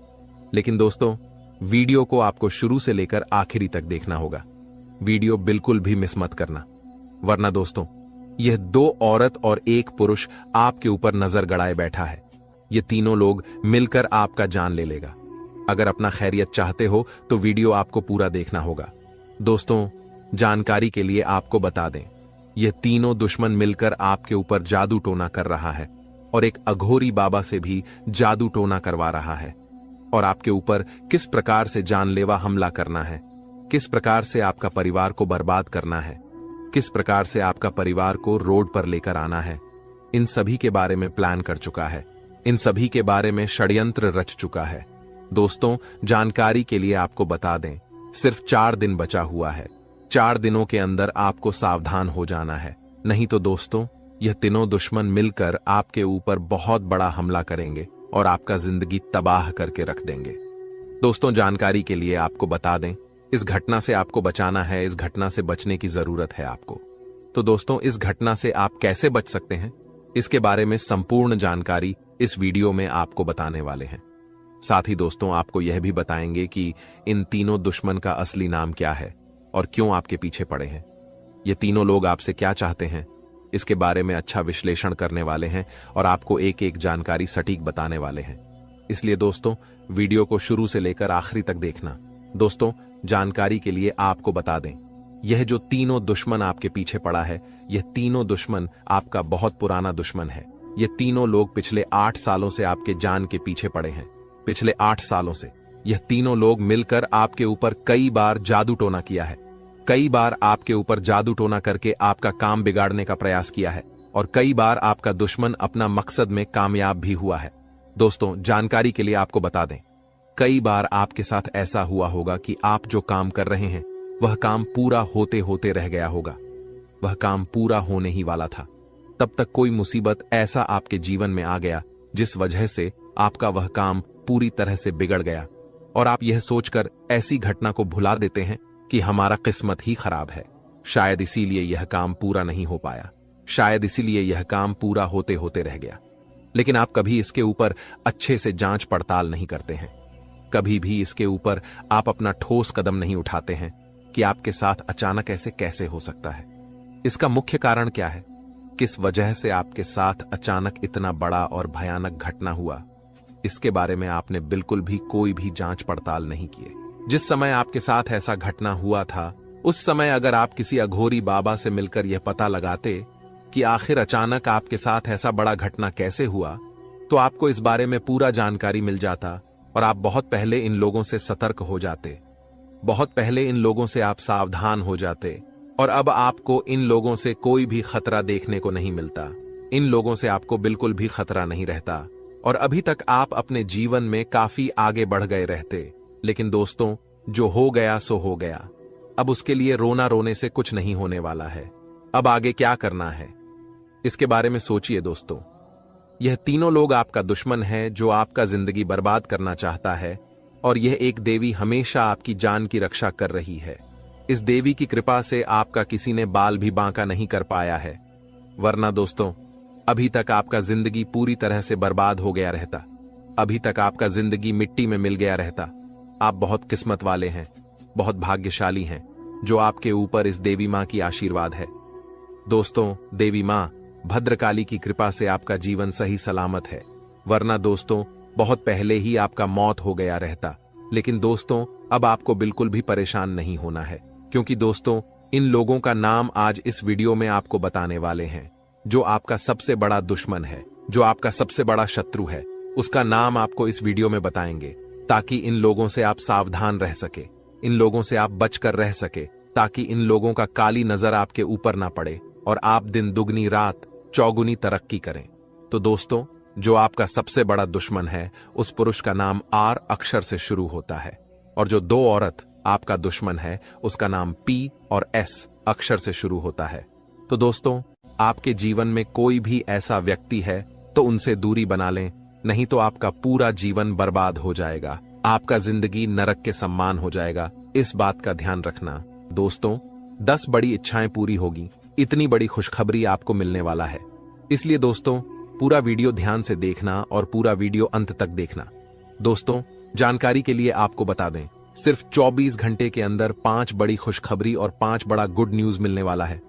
लेकिन दोस्तों, वीडियो को आपको शुरू से लेकर आखिरी तक देखना होगा, वीडियो बिल्कुल भी मिस मत करना, वरना दोस्तों यह 2 औरत और 1 पुरुष आपके ऊपर नजर गड़ाए बैठा है। ये तीनों लोग मिलकर आपका जान ले लेगा। अगर अपना खैरियत चाहते हो तो वीडियो आपको पूरा देखना होगा। दोस्तों, जानकारी के लिए आपको बता दें, ये तीनों दुश्मन मिलकर आपके ऊपर जादू टोना कर रहा है और एक अघोरी बाबा से भी जादू टोना करवा रहा है और आपके ऊपर किस प्रकार से जानलेवा हमला करना है, किस प्रकार से आपका परिवार को बर्बाद करना है, किस प्रकार से आपका परिवार को रोड पर लेकर आना है, इन सभी के बारे में प्लान कर चुका है, इन सभी के बारे में षड्यंत्र रच चुका है। दोस्तों, जानकारी के लिए आपको बता दें, सिर्फ 4 दिन बचा हुआ है। 4 दिनों के अंदर आपको सावधान हो जाना है, नहीं तो दोस्तों यह तीनों दुश्मन मिलकर आपके ऊपर बहुत बड़ा हमला करेंगे और आपका जिंदगी तबाह करके रख देंगे। दोस्तों, जानकारी के लिए आपको बता दें, इस घटना से आपको बचाना है, इस घटना से बचने की जरूरत है आपको। तो दोस्तों, इस घटना से आप कैसे बच सकते हैं, इसके बारे में संपूर्ण जानकारी इस वीडियो में आपको बताने वाले हैं। साथ ही दोस्तों, आपको यह भी बताएंगे कि इन तीनों दुश्मन का असली नाम क्या है और क्यों आपके पीछे पड़े हैं। ये तीनों लोग आपसे क्या चाहते हैं, इसके बारे में अच्छा विश्लेषण करने वाले हैं और आपको एक एक जानकारी सटीक बताने वाले हैं। इसलिए दोस्तों, वीडियो को शुरू से लेकर आखिरी तक देखना। दोस्तों, जानकारी के लिए आपको बता दें, यह जो तीनों दुश्मन आपके पीछे पड़ा है, यह तीनों दुश्मन आपका बहुत पुराना दुश्मन है। ये तीनों लोग पिछले 8 सालों से आपके जान के पीछे पड़े हैं। पिछले 8 सालों से यह तीनों लोग मिलकर आपके ऊपर कई बार जादू टोना किया है, कई बार आपके ऊपर जादू टोना करके आपका काम बिगाड़ने का प्रयास किया है और कई बार आपका दुश्मन अपना मकसद में कामयाब भी हुआ है। दोस्तों, जानकारी के लिए आपको बता दें, कई बार आपके साथ ऐसा हुआ होगा कि आप जो काम कर रहे हैं वह काम पूरा होते होते रह गया होगा, वह काम पूरा होने ही वाला था, तब तक कोई मुसीबत ऐसा आपके जीवन में आ गया जिस वजह से आपका वह काम पूरी तरह से बिगड़ गया और आप यह सोचकर ऐसी घटना को भुला देते हैं कि हमारा किस्मत ही खराब है, शायद इसीलिए यह काम पूरा नहीं हो पाया, शायद इसीलिए यह काम पूरा होते होते रह गया। लेकिन आप कभी इसके ऊपर अच्छे से जांच पड़ताल नहीं करते हैं, कभी भी इसके ऊपर आप अपना ठोस कदम नहीं उठाते हैं कि आपके साथ अचानक ऐसे कैसे हो सकता है, इसका मुख्य कारण क्या है, किस वजह से आपके साथ अचानक इतना बड़ा और भयानक घटना हुआ, इसके बारे में आपने बिल्कुल भी कोई भी जांच पड़ताल नहीं किए। जिस समय आपके साथ ऐसा घटना हुआ था, उस समय अगर आप किसी अघोरी बाबा से मिलकर यह पता लगाते कि आखिर अचानक आपके साथ ऐसा बड़ा घटना कैसे हुआ, तो आपको इस बारे में पूरा जानकारी मिल जाता और आप बहुत पहले इन लोगों से सतर्क हो जाते, बहुत पहले इन लोगों से आप सावधान हो जाते और अब आपको इन लोगों से कोई भी खतरा देखने को नहीं मिलता, इन लोगों से आपको बिल्कुल भी खतरा नहीं रहता और अभी तक आप अपने जीवन में काफी आगे बढ़ गए रहते। लेकिन दोस्तों, जो हो गया सो हो गया, अब उसके लिए रोना रोने से कुछ नहीं होने वाला है। अब आगे क्या करना है, इसके बारे में सोचिए दोस्तों। यह तीनों लोग आपका दुश्मन है जो आपका जिंदगी बर्बाद करना चाहता है और यह एक देवी हमेशा आपकी जान की रक्षा कर रही है। इस देवी की कृपा से आपका किसी ने बाल भी बांका नहीं कर पाया है, वरना दोस्तों अभी तक आपका जिंदगी पूरी तरह से बर्बाद हो गया रहता, अभी तक आपका जिंदगी मिट्टी में मिल गया रहता। आप बहुत किस्मत वाले हैं, बहुत भाग्यशाली हैं जो आपके ऊपर इस देवी मां की आशीर्वाद है। दोस्तों, देवी मां भद्रकाली की कृपा से आपका जीवन सही सलामत है, वरना दोस्तों बहुत पहले ही आपका मौत हो गया रहता। लेकिन दोस्तों, अब आपको बिल्कुल भी परेशान नहीं होना है, क्योंकि दोस्तों इन लोगों का नाम आज इस वीडियो में आपको बताने वाले हैं। जो आपका सबसे बड़ा दुश्मन है, जो आपका सबसे बड़ा शत्रु है, उसका नाम आपको इस वीडियो में बताएंगे ताकि इन लोगों से आप सावधान रह सके, इन लोगों से आप बचकर रह सके, ताकि इन लोगों का काली नजर आपके ऊपर ना पड़े और आप दिन दुगनी रात चौगुनी तरक्की करें। तो दोस्तों, जो आपका सबसे बड़ा दुश्मन है उस पुरुष का नाम आर अक्षर से शुरू होता है, और जो दो औरत आपका दुश्मन है उसका नाम पी और एस अक्षर से शुरू होता है। तो दोस्तों, आपके जीवन में कोई भी ऐसा व्यक्ति है तो उनसे दूरी बना लें, नहीं तो आपका पूरा जीवन बर्बाद हो जाएगा, आपका जिंदगी नरक के समान हो जाएगा। इस बात का ध्यान रखना। दोस्तों, 10 बड़ी इच्छाएं पूरी होगी, इतनी बड़ी खुशखबरी आपको मिलने वाला है। इसलिए दोस्तों, पूरा वीडियो ध्यान से देखना और पूरा वीडियो अंत तक देखना। दोस्तों, जानकारी के लिए आपको बता दें, सिर्फ 24 घंटे के अंदर 5 बड़ी खुशखबरी और 5 बड़ा गुड न्यूज मिलने वाला है।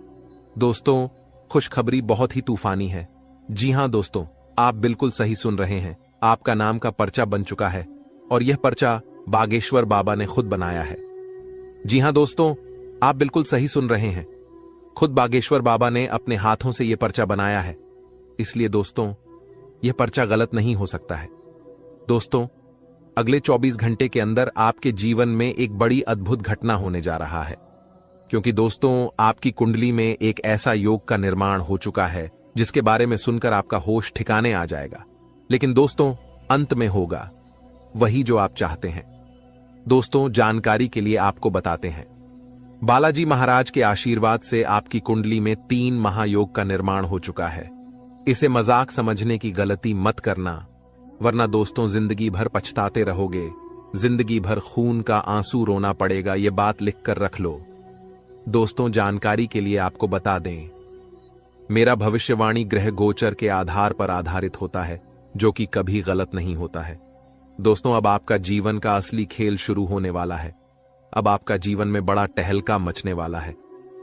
दोस्तों, खुशखबरी बहुत ही तूफानी है। जी हां दोस्तों, आप बिल्कुल सही सुन रहे हैं। आपका नाम का पर्चा बन चुका है और यह पर्चा बागेश्वर बाबा ने खुद बनाया है। जी हां दोस्तों, आप बिल्कुल सही सुन रहे हैं। खुद बागेश्वर बाबा ने अपने हाथों से यह पर्चा बनाया है। इसलिए दोस्तों, यह पर्चा गलत नहीं हो सकता है। दोस्तों, अगले 24 घंटे के अंदर आपके जीवन में एक बड़ी अद्भुत घटना होने जा रहा है, क्योंकि दोस्तों, आपकी कुंडली में एक ऐसा योग का निर्माण हो चुका है जिसके बारे में सुनकर आपका होश ठिकाने आ जाएगा। लेकिन दोस्तों, अंत में होगा वही जो आप चाहते हैं। दोस्तों, जानकारी के लिए आपको बताते हैं, बालाजी महाराज के आशीर्वाद से आपकी कुंडली में 3 महायोग का निर्माण हो चुका है। इसे मजाक समझने की गलती मत करना, वरना दोस्तों जिंदगी भर पछताते रहोगे, जिंदगी भर खून का आंसू रोना पड़ेगा। ये बात लिख कर रख लो। दोस्तों, जानकारी के लिए आपको बता दें, मेरा भविष्यवाणी ग्रह गोचर के आधार पर आधारित होता है, जो कि कभी गलत नहीं होता है। दोस्तों, अब आपका जीवन का असली खेल शुरू होने वाला है। अब आपका जीवन में बड़ा टहलका मचने वाला है।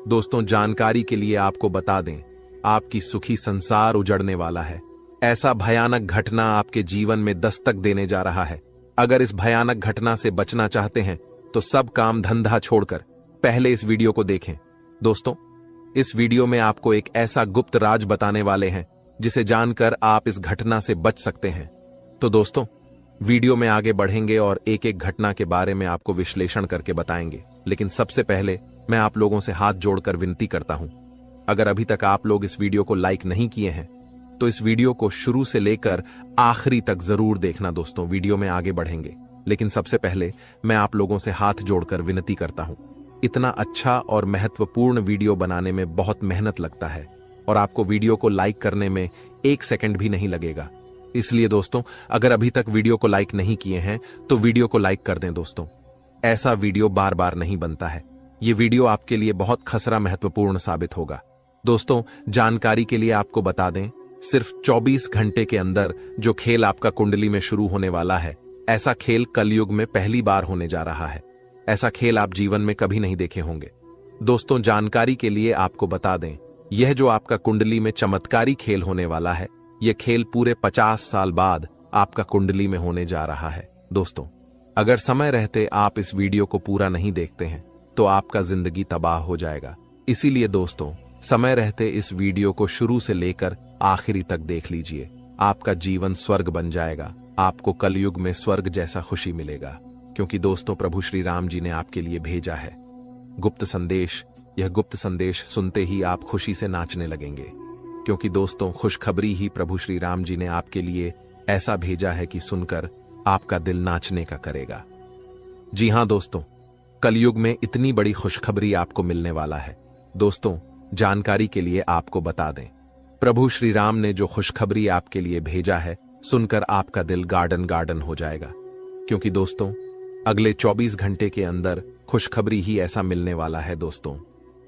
दोस्तों, जानकारी के लिए आपको बता दें, आपकी सुखी संसार उजड़ने वाला है। ऐसा भयानक घटना आपके जीवन में दस्तक देने जा रहा है। अगर इस भयानक घटना से बचना चाहते हैं तो सब काम धंधा छोड़कर पहले इस वीडियो को देखें। दोस्तों, इस वीडियो में आपको एक ऐसा गुप्त राज बताने वाले हैं जिसे जानकर आप इस घटना से बच सकते हैं। तो दोस्तों, वीडियो में आगे बढ़ेंगे और एक एक घटना के बारे में आपको विश्लेषण करके बताएंगे। लेकिन सबसे पहले मैं आप लोगों से हाथ जोड़कर विनती करता हूं, अगर अभी तक आप लोग इस वीडियो को लाइक नहीं किए हैं तो इस वीडियो को शुरू से लेकर आखिरी तक जरूर देखना। दोस्तों, वीडियो में आगे बढ़ेंगे, लेकिन सबसे पहले मैं आप लोगों से हाथ जोड़कर विनती करता हूं। इतना अच्छा और महत्वपूर्ण वीडियो बनाने में बहुत मेहनत लगता है और आपको वीडियो को लाइक करने में 1 सेकंड भी नहीं लगेगा। इसलिए दोस्तों, अगर अभी तक वीडियो को लाइक नहीं किए हैं तो वीडियो को लाइक कर दें। दोस्तों, ऐसा वीडियो बार बार नहीं बनता है। ये वीडियो आपके लिए बहुत खसरा महत्वपूर्ण साबित होगा। दोस्तों, जानकारी के लिए आपको बता दें, सिर्फ 24 घंटे के अंदर जो खेल आपका कुंडली में शुरू होने वाला है, ऐसा खेल कलयुग में पहली बार होने जा रहा है। ऐसा खेल आप जीवन में कभी नहीं देखे होंगे। दोस्तों, जानकारी के लिए आपको बता दें, यह जो आपका कुंडली में चमत्कारी खेल होने वाला है, यह खेल पूरे 50 साल बाद आपका कुंडली में होने जा रहा है। दोस्तों, अगर समय रहते आप इस वीडियो को पूरा नहीं देखते हैं तो आपका जिंदगी तबाह हो जाएगा। इसीलिए दोस्तों, समय रहते इस वीडियो को शुरू से लेकर आखिरी तक देख लीजिए। आपका जीवन स्वर्ग बन जाएगा। आपको कलयुग में स्वर्ग जैसा खुशी मिलेगा, क्योंकि दोस्तों, प्रभु श्री राम जी ने आपके लिए भेजा है गुप्त संदेश। यह गुप्त संदेश सुनते ही आप खुशी से नाचने लगेंगे, क्योंकि दोस्तों, खुशखबरी ही प्रभु श्री राम जी ने आपके लिए ऐसा भेजा है कि सुनकर आपका दिल नाचने का करेगा। जी हां दोस्तों, कलयुग में इतनी बड़ी खुशखबरी आपको मिलने वाला है। दोस्तों, जानकारी के लिए आपको बता दें, प्रभु श्री राम ने जो खुशखबरी आपके लिए भेजा है, सुनकर आपका दिल गार्डन गार्डन हो जाएगा, क्योंकि दोस्तों, अगले 24 घंटे के अंदर खुशखबरी ही ऐसा मिलने वाला है। दोस्तों,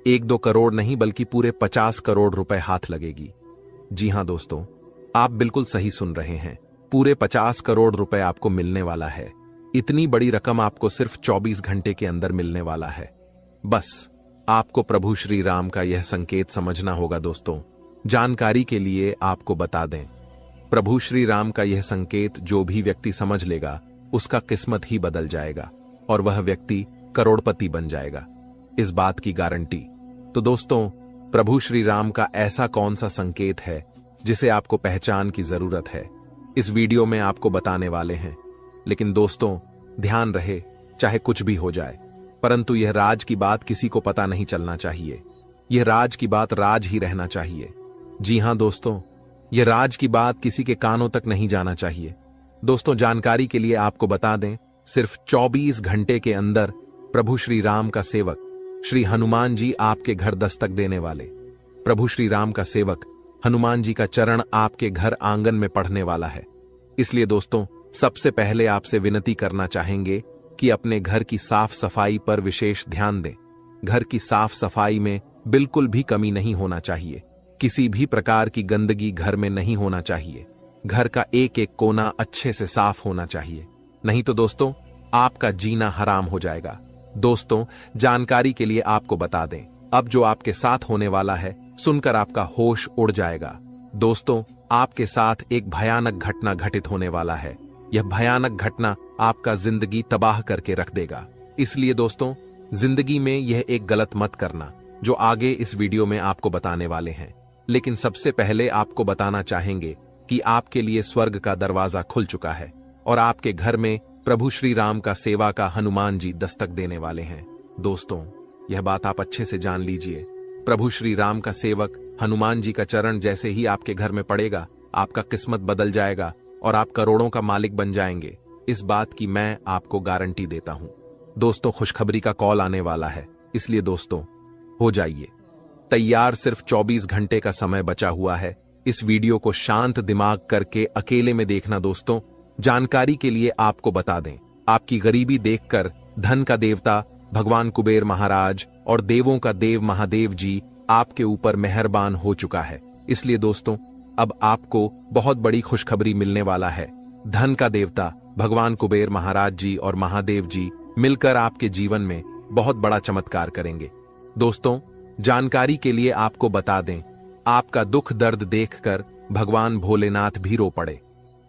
1-2 करोड़ नहीं बल्कि पूरे 50 करोड़ रुपए हाथ लगेगी। जी हां दोस्तों, आप बिल्कुल सही सुन रहे हैं, पूरे 50 करोड़ रुपए आपको मिलने वाला है। इतनी बड़ी रकम आपको सिर्फ 24 घंटे के अंदर मिलने वाला है। बस आपको प्रभु श्री राम का यह संकेत समझना होगा। दोस्तों, जानकारी के लिए आपको बता दें, प्रभु श्री राम का यह संकेत जो भी व्यक्ति समझ लेगा उसका किस्मत ही बदल जाएगा और वह व्यक्ति करोड़पति बन जाएगा, इस बात की गारंटी। तो दोस्तों, प्रभु श्री राम का ऐसा कौन सा संकेत है जिसे आपको पहचान की जरूरत है, इस वीडियो में आपको बताने वाले हैं। लेकिन दोस्तों, ध्यान रहे, चाहे कुछ भी हो जाए, परंतु यह राज की बात किसी को पता नहीं चलना चाहिए। यह राज की बात राज ही रहना चाहिए। जी हां दोस्तों, यह राज की बात किसी के कानों तक नहीं जाना चाहिए। दोस्तों, जानकारी के लिए आपको बता दें, सिर्फ 24 घंटे के अंदर प्रभु श्री राम का सेवक श्री हनुमान जी आपके घर दस्तक देने वाले। प्रभु श्री राम का सेवक हनुमान जी का चरण आपके घर आंगन में पढ़ने वाला है। इसलिए दोस्तों, सबसे पहले आपसे विनती करना चाहेंगे कि अपने घर की साफ सफाई पर विशेष ध्यान दें। घर की साफ सफाई में बिल्कुल भी कमी नहीं होना चाहिए। किसी भी प्रकार की गंदगी घर में नहीं होना चाहिए। घर का एक एक कोना अच्छे से साफ होना चाहिए, नहीं तो दोस्तों आपका जीना हराम हो जाएगा। दोस्तों, जानकारी के लिए आपको बता दें, अब जो आपके साथ होने वाला है सुनकर आपका होश उड़ जाएगा। दोस्तों, आपके साथ एक भयानक घटना घटित होने वाला है। यह भयानक घटना आपका जिंदगी तबाह करके रख देगा। इसलिए दोस्तों, जिंदगी में यह एक गलत मत करना, जो आगे इस वीडियो में आपको बताने वाले हैं। लेकिन सबसे पहले आपको बताना चाहेंगे कि आपके लिए स्वर्ग का दरवाजा खुल चुका है और आपके घर में प्रभु श्री राम का सेवा का हनुमान जी दस्तक देने वाले हैं। दोस्तों, यह बात आप अच्छे से जान लीजिए। प्रभु श्री राम का सेवक हनुमान जी का चरण जैसे ही आपके घर में पड़ेगा, आपका किस्मत बदल जाएगा और आप करोड़ों का मालिक बन जाएंगे। इस बात की मैं आपको गारंटी देता हूं। दोस्तों, खुशखबरी का कॉल आने वाला है, इसलिए दोस्तों हो जाइए तैयार। सिर्फ 24 घंटे का समय बचा हुआ है। इस वीडियो को शांत दिमाग करके अकेले में देखना। दोस्तों, जानकारी के लिए आपको बता दें, आपकी गरीबी देखकर धन का देवता भगवान कुबेर महाराज और देवों का देव महादेव जी आपके ऊपर मेहरबान हो चुका है। इसलिए दोस्तों, अब आपको बहुत बड़ी खुशखबरी मिलने वाला है। धन का देवता भगवान कुबेर महाराज जी और महादेव जी मिलकर आपके जीवन में बहुत बड़ा चमत्कार करेंगे। दोस्तों, जानकारी के लिए आपको बता दें, आपका दुख दर्द देखकर भगवान भोलेनाथ भी रो पड़े।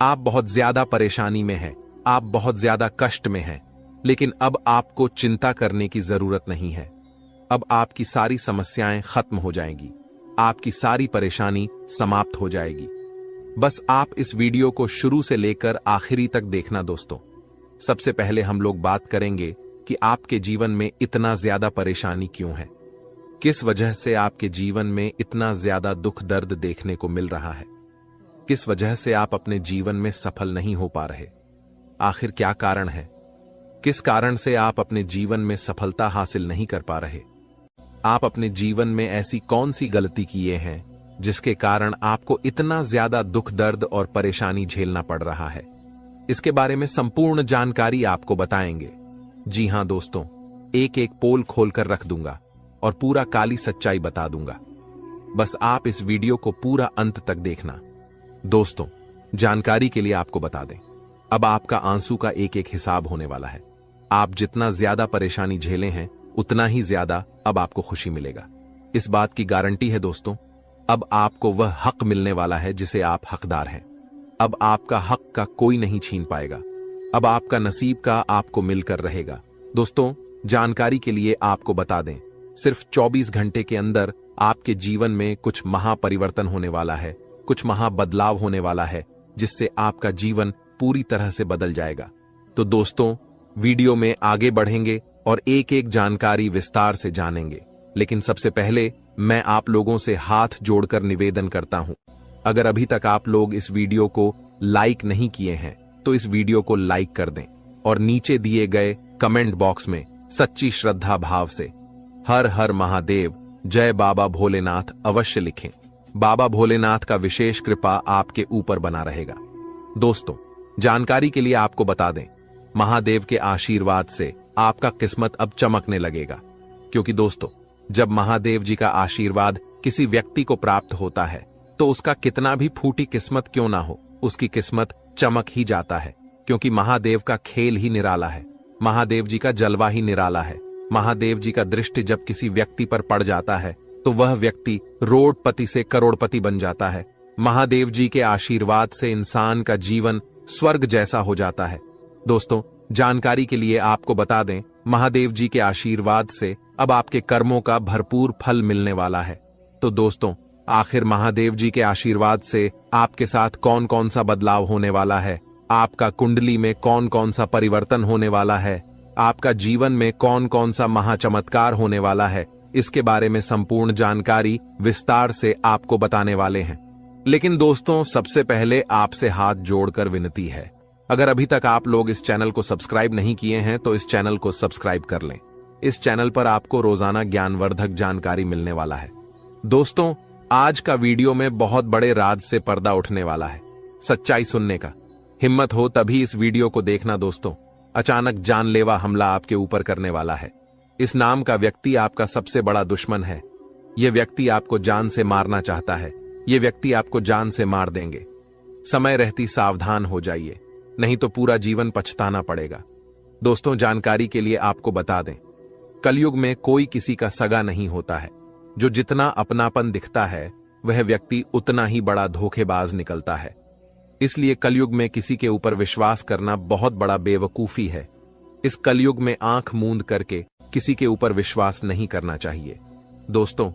आप बहुत ज्यादा परेशानी में हैं, आप बहुत ज्यादा कष्ट में हैं, लेकिन अब आपको चिंता करने की जरूरत नहीं है। अब आपकी सारी समस्याएं खत्म हो जाएंगी, आपकी सारी परेशानी समाप्त हो जाएगी। बस आप इस वीडियो को शुरू से लेकर आखिरी तक देखना। दोस्तों, सबसे पहले हम लोग बात करेंगे कि आपके जीवन में इतना ज्यादा परेशानी क्यों है, किस वजह से आपके जीवन में इतना ज्यादा दुख दर्द देखने को मिल रहा है, किस वजह से आप अपने जीवन में सफल नहीं हो पा रहे। आखिर क्या कारण है, किस कारण से आप अपने जीवन में सफलता हासिल नहीं कर पा रहे। आप अपने जीवन में ऐसी कौन सी गलती किए हैं जिसके कारण आपको इतना ज्यादा दुख दर्द और परेशानी झेलना पड़ रहा है। इसके बारे में संपूर्ण जानकारी आपको बताएंगे। जी हां दोस्तों, एक एक पोल खोलकर रख दूंगा और पूरा काली सच्चाई बता दूंगा। बस आप इस वीडियो को पूरा अंत तक देखना। दोस्तों, जानकारी के लिए आपको बता दें, अब आपका आंसू का एक एक हिसाब होने वाला है। आप जितना ज्यादा परेशानी झेले हैं, उतना ही ज्यादा अब आपको खुशी मिलेगा। इस बात की गारंटी है दोस्तों, अब आपको वह हक मिलने वाला है जिसे आप हकदार हैं। अब आपका हक का कोई नहीं छीन पाएगा। अब आपका नसीब का आपको मिलकर रहेगा। दोस्तों, जानकारी के लिए आपको बता दें, सिर्फ 24 घंटे के अंदर आपके जीवन में कुछ महापरिवर्तन होने वाला है, कुछ महाबदलाव होने वाला है, जिससे आपका जीवन पूरी तरह से बदल जाएगा। तो दोस्तों, वीडियो में आगे बढ़ेंगे और एक एक जानकारी विस्तार से जानेंगे। लेकिन सबसे पहले मैं आप लोगों से हाथ जोड़कर निवेदन करता हूं, अगर अभी तक आप लोग इस वीडियो को लाइक नहीं किए हैं तो इस वीडियो को लाइक कर दें और नीचे दिए गए कमेंट बॉक्स में सच्ची श्रद्धा भाव से हर हर महादेव, जय बाबा भोलेनाथ अवश्य लिखें। बाबा भोलेनाथ का विशेष कृपा आपके ऊपर बना रहेगा। दोस्तों, जानकारी के लिए आपको बता दें, महादेव के आशीर्वाद से आपका किस्मत अब चमकने लगेगा। क्योंकि दोस्तों, जब महादेव जी का आशीर्वाद किसी व्यक्ति को प्राप्त होता है तो उसका कितना भी फूटी किस्मत क्यों ना हो, उसकी किस्मत चमक ही जाता है। क्योंकि महादेव का खेल ही निराला है, महादेव जी का जलवा ही निराला है। महादेव जी का दृष्टि जब किसी व्यक्ति पर पड़ जाता है तो वह व्यक्ति रोडपति से करोड़पति बन जाता है। महादेव जी के आशीर्वाद से इंसान का जीवन स्वर्ग जैसा हो जाता है। दोस्तों, जानकारी के लिए आपको बता दें, महादेव जी के आशीर्वाद से अब आपके कर्मों का भरपूर फल मिलने वाला है। तो दोस्तों, आखिर महादेव जी के आशीर्वाद से आपके साथ कौन कौन सा बदलाव होने वाला है, आपका कुंडली में कौन कौन सा परिवर्तन होने वाला है, आपका जीवन में कौन कौन सा महाचमत्कार होने वाला है, इसके बारे में संपूर्ण जानकारी विस्तार से आपको बताने वाले हैं। लेकिन दोस्तों, सबसे पहले आपसे हाथ जोड़कर विनती है, अगर अभी तक आप लोग इस चैनल को सब्सक्राइब नहीं किए हैं तो इस चैनल को सब्सक्राइब कर लें। इस चैनल पर आपको रोजाना ज्ञानवर्धक जानकारी मिलने वाला है। दोस्तों, आज का वीडियो में बहुत बड़े राज से पर्दा उठने वाला है, सच्चाई सुनने का। हिम्मत हो तभी इस वीडियो को देखना दोस्तों। अचानक जानलेवा हमला आपके ऊपर करने वाला है। इस नाम का व्यक्ति आपका सबसे बड़ा दुश्मन है। यह व्यक्ति आपको जान से मारना चाहता है। यह व्यक्ति आपको जान से मार देंगे। समय रहती सावधान हो जाइए, नहीं तो पूरा जीवन पछताना पड़ेगा। दोस्तों, जानकारी के लिए आपको बता दें, कलयुग में कोई किसी का सगा नहीं होता है। जो जितना अपनापन दिखता है वह व्यक्ति उतना ही बड़ा धोखेबाज निकलता है। इसलिए कलयुग में किसी के ऊपर विश्वास करना बहुत बड़ा बेवकूफी है। इस कलयुग में आंख मूंद करके किसी के ऊपर विश्वास नहीं करना चाहिए। दोस्तों,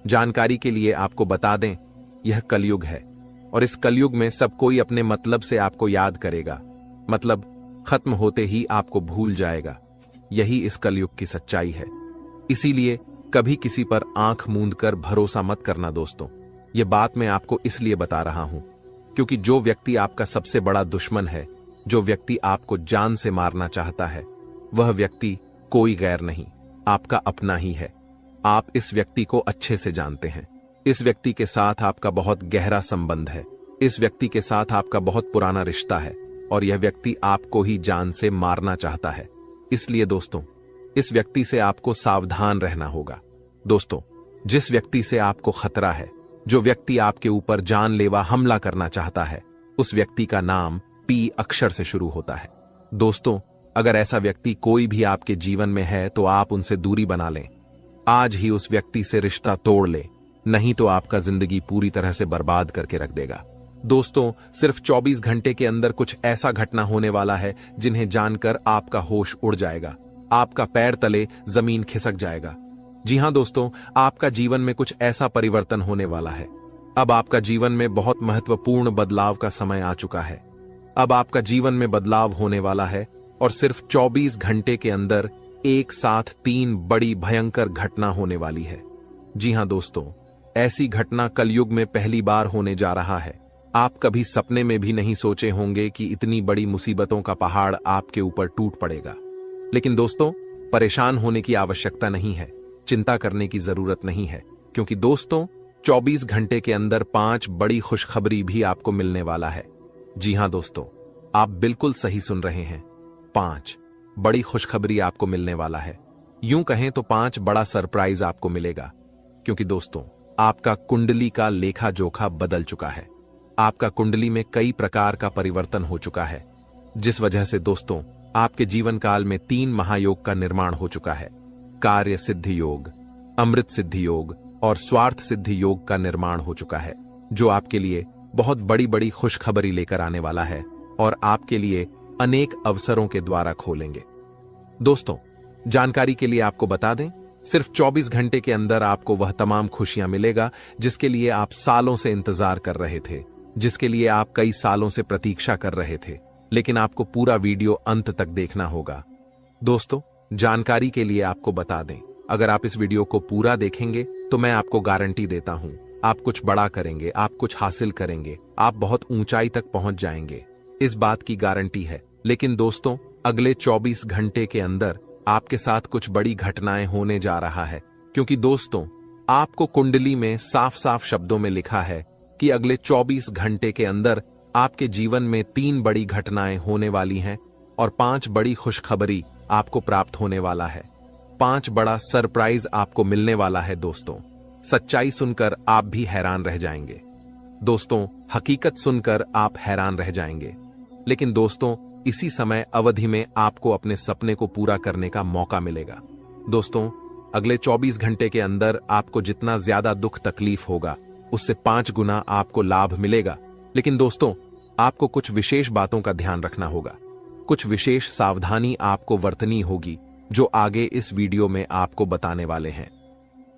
जानकारी के लिए आपको बता दें, यह कलयुग है और इस कलयुग में सब कोई अपने मतलब से आपको याद करेगा, मतलब खत्म होते ही आपको भूल जाएगा। यही इस कलयुग की सच्चाई है। इसीलिए कभी किसी पर आंख मूंद कर भरोसा मत करना दोस्तों। यह बात मैं आपको इसलिए बता रहा हूं क्योंकि जो व्यक्ति आपका सबसे बड़ा दुश्मन है, जो व्यक्ति आपको जान से मारना चाहता है, वह व्यक्ति कोई गैर नहीं, आपका अपना ही है। आप इस व्यक्ति को अच्छे से जानते हैं। इस व्यक्ति के साथ आपका बहुत गहरा संबंध है। इस व्यक्ति के साथ आपका बहुत पुराना रिश्ता है और यह व्यक्ति आपको ही जान से मारना चाहता है। इसलिए दोस्तों, इस व्यक्ति से आपको सावधान रहना होगा। दोस्तों, जिस व्यक्ति से आपको खतरा है, जो व्यक्ति आपके ऊपर जानलेवा हमला करना चाहता है, उस व्यक्ति का नाम पी अक्षर से शुरू होता है। दोस्तों, अगर ऐसा व्यक्ति कोई भी आपके जीवन में है तो आप उनसे दूरी बना लें। आज ही उस व्यक्ति से रिश्ता तोड़ ले, नहीं तो आपका जिंदगी पूरी तरह से बर्बाद करके रख देगा। दोस्तों, सिर्फ 24 घंटे के अंदर कुछ ऐसा घटना होने वाला है जिन्हें जानकर आपका होश उड़ जाएगा, आपका पैर तले जमीन खिसक जाएगा। जी हां दोस्तों, आपका जीवन में कुछ ऐसा परिवर्तन होने वाला है। अब आपका जीवन में बहुत महत्वपूर्ण बदलाव का समय आ चुका है। अब आपका जीवन में बदलाव होने वाला है और सिर्फ 24 घंटे के अंदर एक साथ 3 बड़ी भयंकर घटना होने वाली है। जी हां दोस्तों, ऐसी घटना कलयुग में पहली बार होने जा रहा है। आप कभी सपने में भी नहीं सोचे होंगे कि इतनी बड़ी मुसीबतों का पहाड़ आपके ऊपर टूट पड़ेगा। लेकिन दोस्तों, परेशान होने की आवश्यकता नहीं है, चिंता करने की जरूरत नहीं है, क्योंकि दोस्तों 24 घंटे के अंदर 5 बड़ी खुशखबरी भी आपको मिलने वाला है। जी हां दोस्तों, आप बिल्कुल सही सुन रहे हैं, 5 बड़ी खुशखबरी आपको मिलने वाला है। यूं कहें तो 5 बड़ा सरप्राइज आपको मिलेगा, क्योंकि दोस्तों आपका कुंडली का लेखा जोखा बदल चुका है। आपका कुंडली में कई प्रकार का परिवर्तन हो चुका है, जिस वजह से दोस्तों आपके जीवन काल में 3 महायोग का निर्माण हो चुका है। कार्य सिद्धि योग, अमृत सिद्धि योग और स्वार्थ सिद्धि योग का निर्माण हो चुका है, जो आपके लिए बहुत बड़ी बड़ी खुशखबरी लेकर आने वाला है और आपके लिए अनेक अवसरों के द्वारा खोलेंगे। दोस्तों, जानकारी के लिए आपको बता दें, सिर्फ 24 घंटे के अंदर आपको वह तमाम खुशियां मिलेगा जिसके लिए आप सालों से इंतजार कर रहे थे, जिसके लिए आप कई सालों से प्रतीक्षा कर रहे थे। लेकिन आपको पूरा वीडियो अंत तक देखना होगा। दोस्तों, जानकारी के लिए आपको बता दें, अगर आप इस वीडियो को पूरा देखेंगे तो मैं आपको गारंटी देता हूं, आप कुछ बड़ा करेंगे, आप कुछ हासिल करेंगे, आप बहुत ऊंचाई तक पहुंच जाएंगे। इस बात की गारंटी है। लेकिन दोस्तों, अगले 24 घंटे के अंदर आपके साथ कुछ बड़ी घटनाएं होने जा रहा है, क्योंकि दोस्तों आपको कुंडली में साफ साफ शब्दों में लिखा है कि अगले 24 घंटे के अंदर आपके जीवन में 3 बड़ी घटनाएं होने वाली हैं और 5 बड़ी खुशखबरी आपको प्राप्त होने वाला है। 5 बड़ा सरप्राइज आपको मिलने वाला है। दोस्तों, सच्चाई सुनकर आप भी हैरान रह जाएंगे। दोस्तों, हकीकत सुनकर आप हैरान रह जाएंगे। लेकिन दोस्तों, इसी समय अवधि में आपको अपने सपने को पूरा करने का मौका मिलेगा। दोस्तों, अगले 24 घंटे के अंदर आपको जितना ज्यादा दुख तकलीफ होगा, उससे 5 गुना आपको लाभ मिलेगा। लेकिन दोस्तों, आपको कुछ विशेष बातों का ध्यान रखना होगा, कुछ विशेष सावधानी आपको बरतनी होगी, जो आगे इस वीडियो में आपको बताने वाले हैं।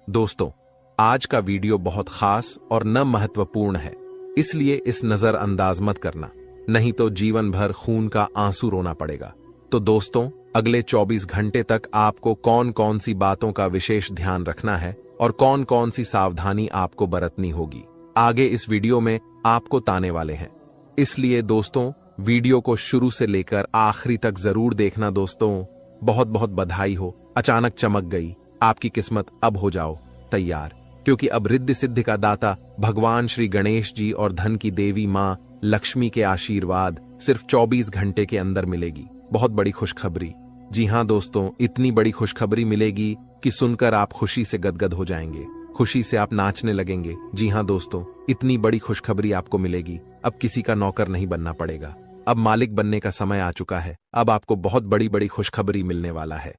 दोस्तों, आज का वीडियो बहुत खास और न महत्वपूर्ण है, इसलिए इस नजरअंदाज मत करना, नहीं तो जीवन भर खून का आंसू रोना पड़ेगा। तो दोस्तों, अगले 24 घंटे तक आपको कौन कौन सी बातों का विशेष ध्यान रखना है और कौन कौन सी सावधानी आपको बरतनी होगी, आगे इस वीडियो में आपको ताने वाले हैं। इसलिए दोस्तों, वीडियो को शुरू से लेकर आखिरी तक जरूर देखना। दोस्तों, बहुत बहुत बधाई हो, अचानक चमक गई आपकी किस्मत। अब हो जाओ तैयार, क्योंकि अब रिद्धि सिद्धि का दाता भगवान श्री गणेश जी और धन की देवी मां लक्ष्मी के आशीर्वाद सिर्फ 24 घंटे के अंदर मिलेगी। बहुत बड़ी खुशखबरी। जी हां दोस्तों, इतनी बड़ी खुशखबरी मिलेगी कि सुनकर आप खुशी से गदगद हो जाएंगे, खुशी से आप नाचने लगेंगे। जी हां दोस्तों, इतनी बड़ी खुशखबरी आपको मिलेगी। अब किसी का नौकर नहीं बनना पड़ेगा, अब मालिक बनने का समय आ चुका है। अब आपको बहुत बड़ी बड़ी खुशखबरी मिलने वाला है।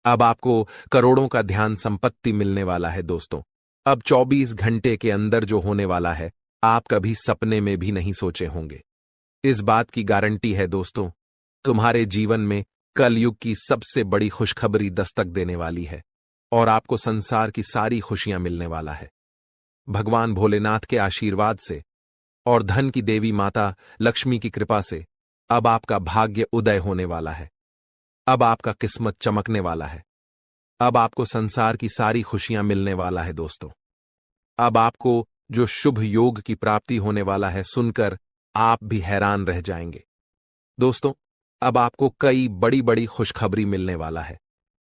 अब आपको करोड़ों का ध्यान संपत्ति मिलने वाला है। दोस्तों, अब 24 घंटे के अंदर जो होने वाला है, आप कभी सपने में भी नहीं सोचे होंगे। इस बात की गारंटी है दोस्तों, तुम्हारे जीवन में कलयुग की सबसे बड़ी खुशखबरी दस्तक देने वाली है और आपको संसार की सारी खुशियां मिलने वाला है। भगवान भोलेनाथ के आशीर्वाद से और धन की देवी माता लक्ष्मी की कृपा से अब आपका भाग्य उदय होने वाला है। अब आपका किस्मत चमकने वाला है। अब आपको संसार की सारी खुशियां मिलने वाला है। दोस्तों, अब आपको जो शुभ योग की प्राप्ति होने वाला है, सुनकर आप भी हैरान रह जाएंगे। दोस्तों, अब आपको कई बड़ी बड़ी खुशखबरी मिलने वाला है।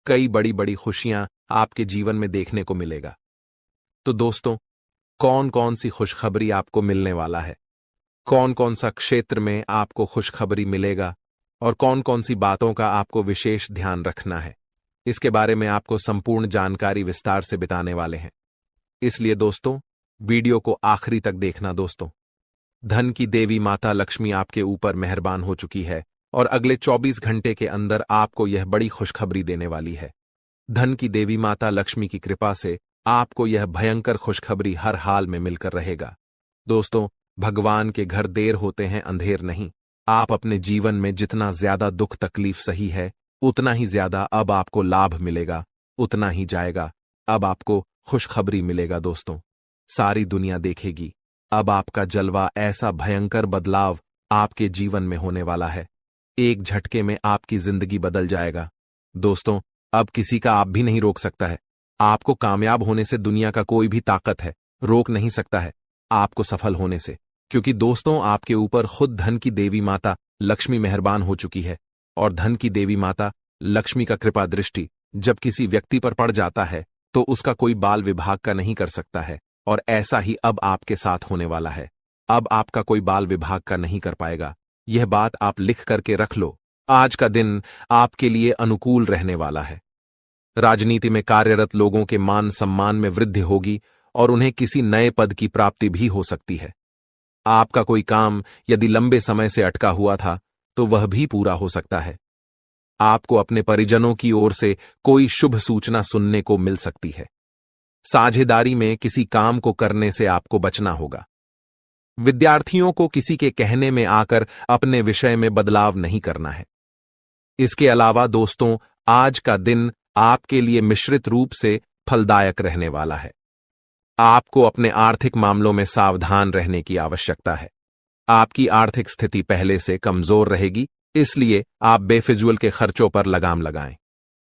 कई बड़ी बड़ी खुशियां आपके जीवन में देखने को मिलेगा। तो दोस्तों, कौन कौन सी खुशखबरी आपको मिलने वाला है, कौन कौन सा क्षेत्र में आपको खुशखबरी मिलेगा और कौन कौन सी बातों का आपको विशेष ध्यान रखना है, इसके बारे में आपको संपूर्ण जानकारी विस्तार से बताने वाले हैं। इसलिए दोस्तों, वीडियो को आखिरी तक देखना। दोस्तों, धन की देवी माता लक्ष्मी आपके ऊपर मेहरबान हो चुकी है और अगले 24 घंटे के अंदर आपको यह बड़ी खुशखबरी देने वाली है। धन की देवी माता लक्ष्मी की कृपा से आपको यह भयंकर खुशखबरी हर हाल में मिलकर रहेगा। दोस्तों, भगवान के घर देर होते हैं, अंधेर नहीं। आप अपने जीवन में जितना ज्यादा दुख तकलीफ सही है, उतना ही ज्यादा अब आपको लाभ मिलेगा, उतना ही जाएगा। अब आपको खुशखबरी मिलेगा। दोस्तों, सारी दुनिया देखेगी। अब आपका जलवा, ऐसा भयंकर बदलाव आपके जीवन में होने वाला है। एक झटके में आपकी जिंदगी बदल जाएगा। दोस्तों, अब किसी का आप भी नहीं रोक सकता है। आपको कामयाब होने से दुनिया का कोई भी ताकत है रोक नहीं सकता है आपको सफल होने से, क्योंकि दोस्तों, आपके ऊपर खुद धन की देवी माता लक्ष्मी मेहरबान हो चुकी है। और धन की देवी माता लक्ष्मी का कृपा दृष्टि जब किसी व्यक्ति पर पड़ जाता है तो उसका कोई बाल विभाग का नहीं कर सकता है, और ऐसा ही अब आपके साथ होने वाला है। अब आपका कोई बाल विभाग का नहीं कर पाएगा। यह बात आप लिख करके रख लो। आज का दिन आपके लिए अनुकूल रहने वाला है। राजनीति में कार्यरत लोगों के मान सम्मान में वृद्धि होगी और उन्हें किसी नए पद की प्राप्ति भी हो सकती है। आपका कोई काम यदि लंबे समय से अटका हुआ था तो वह भी पूरा हो सकता है। आपको अपने परिजनों की ओर से कोई शुभ सूचना सुनने को मिल सकती है। साझेदारी में किसी काम को करने से आपको बचना होगा। विद्यार्थियों को किसी के कहने में आकर अपने विषय में बदलाव नहीं करना है। इसके अलावा दोस्तों, आज का दिन आपके लिए मिश्रित रूप से फलदायक रहने वाला है। आपको अपने आर्थिक मामलों में सावधान रहने की आवश्यकता है। आपकी आर्थिक स्थिति पहले से कमजोर रहेगी, इसलिए आप बेफिजूल के खर्चों पर लगाम लगाएं।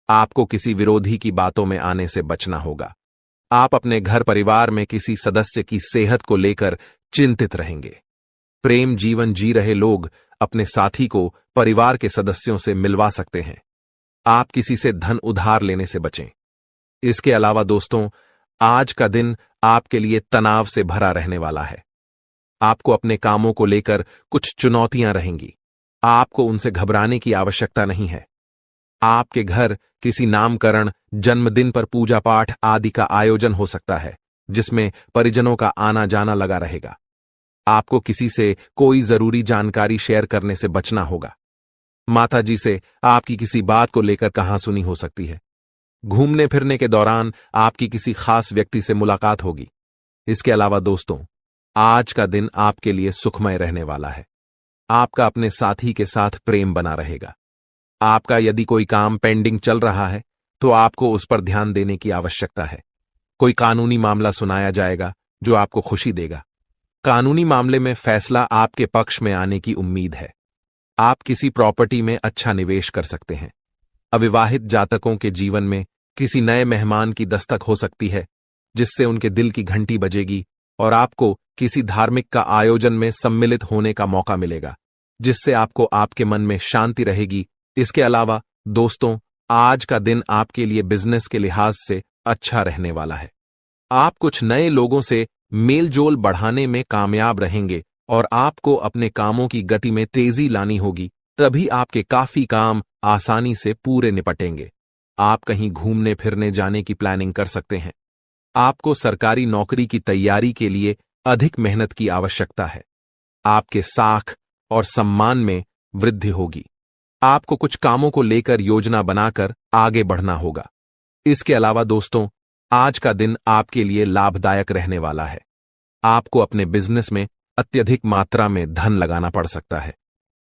आपको किसी विरोधी की बातों में आने से बचना होगा। आप अपने घर परिवार में किसी सदस्य की सेहत को लेकर चिंतित रहेंगे। प्रेम जीवन जी रहे लोग अपने साथी को परिवार के सदस्यों से मिलवा सकते हैं। आप किसी से धन उधार लेने से बचें। इसके अलावा दोस्तों, आज का दिन आपके लिए तनाव से भरा रहने वाला है। आपको अपने कामों को लेकर कुछ चुनौतियां रहेंगी। आपको उनसे घबराने की आवश्यकता नहीं है। आपके घर किसी नामकरण, जन्मदिन पर पूजा पाठ आदि का आयोजन हो सकता है, जिसमें परिजनों का आना जाना लगा रहेगा। आपको किसी से कोई जरूरी जानकारी शेयर करने से बचना होगा। माताजी से आपकी किसी बात को लेकर कहासुनी हो सकती है। घूमने फिरने के दौरान आपकी किसी खास व्यक्ति से मुलाकात होगी। इसके अलावा दोस्तों, आज का दिन आपके लिए सुखमय रहने वाला है। आपका अपने साथी के साथ प्रेम बना रहेगा। आपका यदि कोई काम पेंडिंग चल रहा है तो आपको उस पर ध्यान देने की आवश्यकता है। कोई कानूनी मामला सुनाया जाएगा जो आपको खुशी देगा। कानूनी मामले में फैसला आपके पक्ष में आने की उम्मीद है। आप किसी प्रॉपर्टी में अच्छा निवेश कर सकते हैं। अविवाहित जातकों के जीवन में किसी नए मेहमान की दस्तक हो सकती है, जिससे उनके दिल की घंटी बजेगी और आपको किसी धार्मिक का आयोजन में सम्मिलित होने का मौका मिलेगा, जिससे आपको आपके मन में शांति रहेगी। इसके अलावा दोस्तों, आज का दिन आपके लिए बिजनेस के लिहाज से अच्छा रहने वाला है। आप कुछ नए लोगों से मेलजोल बढ़ाने में कामयाब रहेंगे और आपको अपने कामों की गति में तेजी लानी होगी, तभी आपके काफी काम आसानी से पूरे निपटेंगे। आप कहीं घूमने फिरने जाने की प्लानिंग कर सकते हैं। आपको सरकारी नौकरी की तैयारी के लिए अधिक मेहनत की आवश्यकता है। आपके साख और सम्मान में वृद्धि होगी। आपको कुछ कामों को लेकर योजना बनाकर आगे बढ़ना होगा। इसके अलावा दोस्तों, आज का दिन आपके लिए लाभदायक रहने वाला है। आपको अपने बिजनेस में अत्यधिक मात्रा में धन लगाना पड़ सकता है।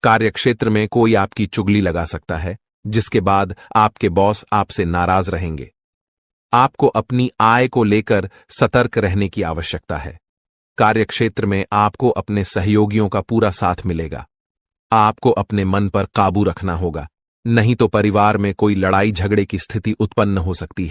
कार्यक्षेत्र में कोई आपकी चुगली लगा सकता है, जिसके बाद आपके बॉस आपसे नाराज रहेंगे। आपको अपनी आय को लेकर सतर्क रहने की आवश्यकता है। कार्यक्षेत्र में आपको अपने सहयोगियों का पूरा साथ मिलेगा। आपको अपने मन पर काबू रखना होगा, नहीं तो परिवार में कोई लड़ाई झगड़े की स्थिति उत्पन्न हो सकती है।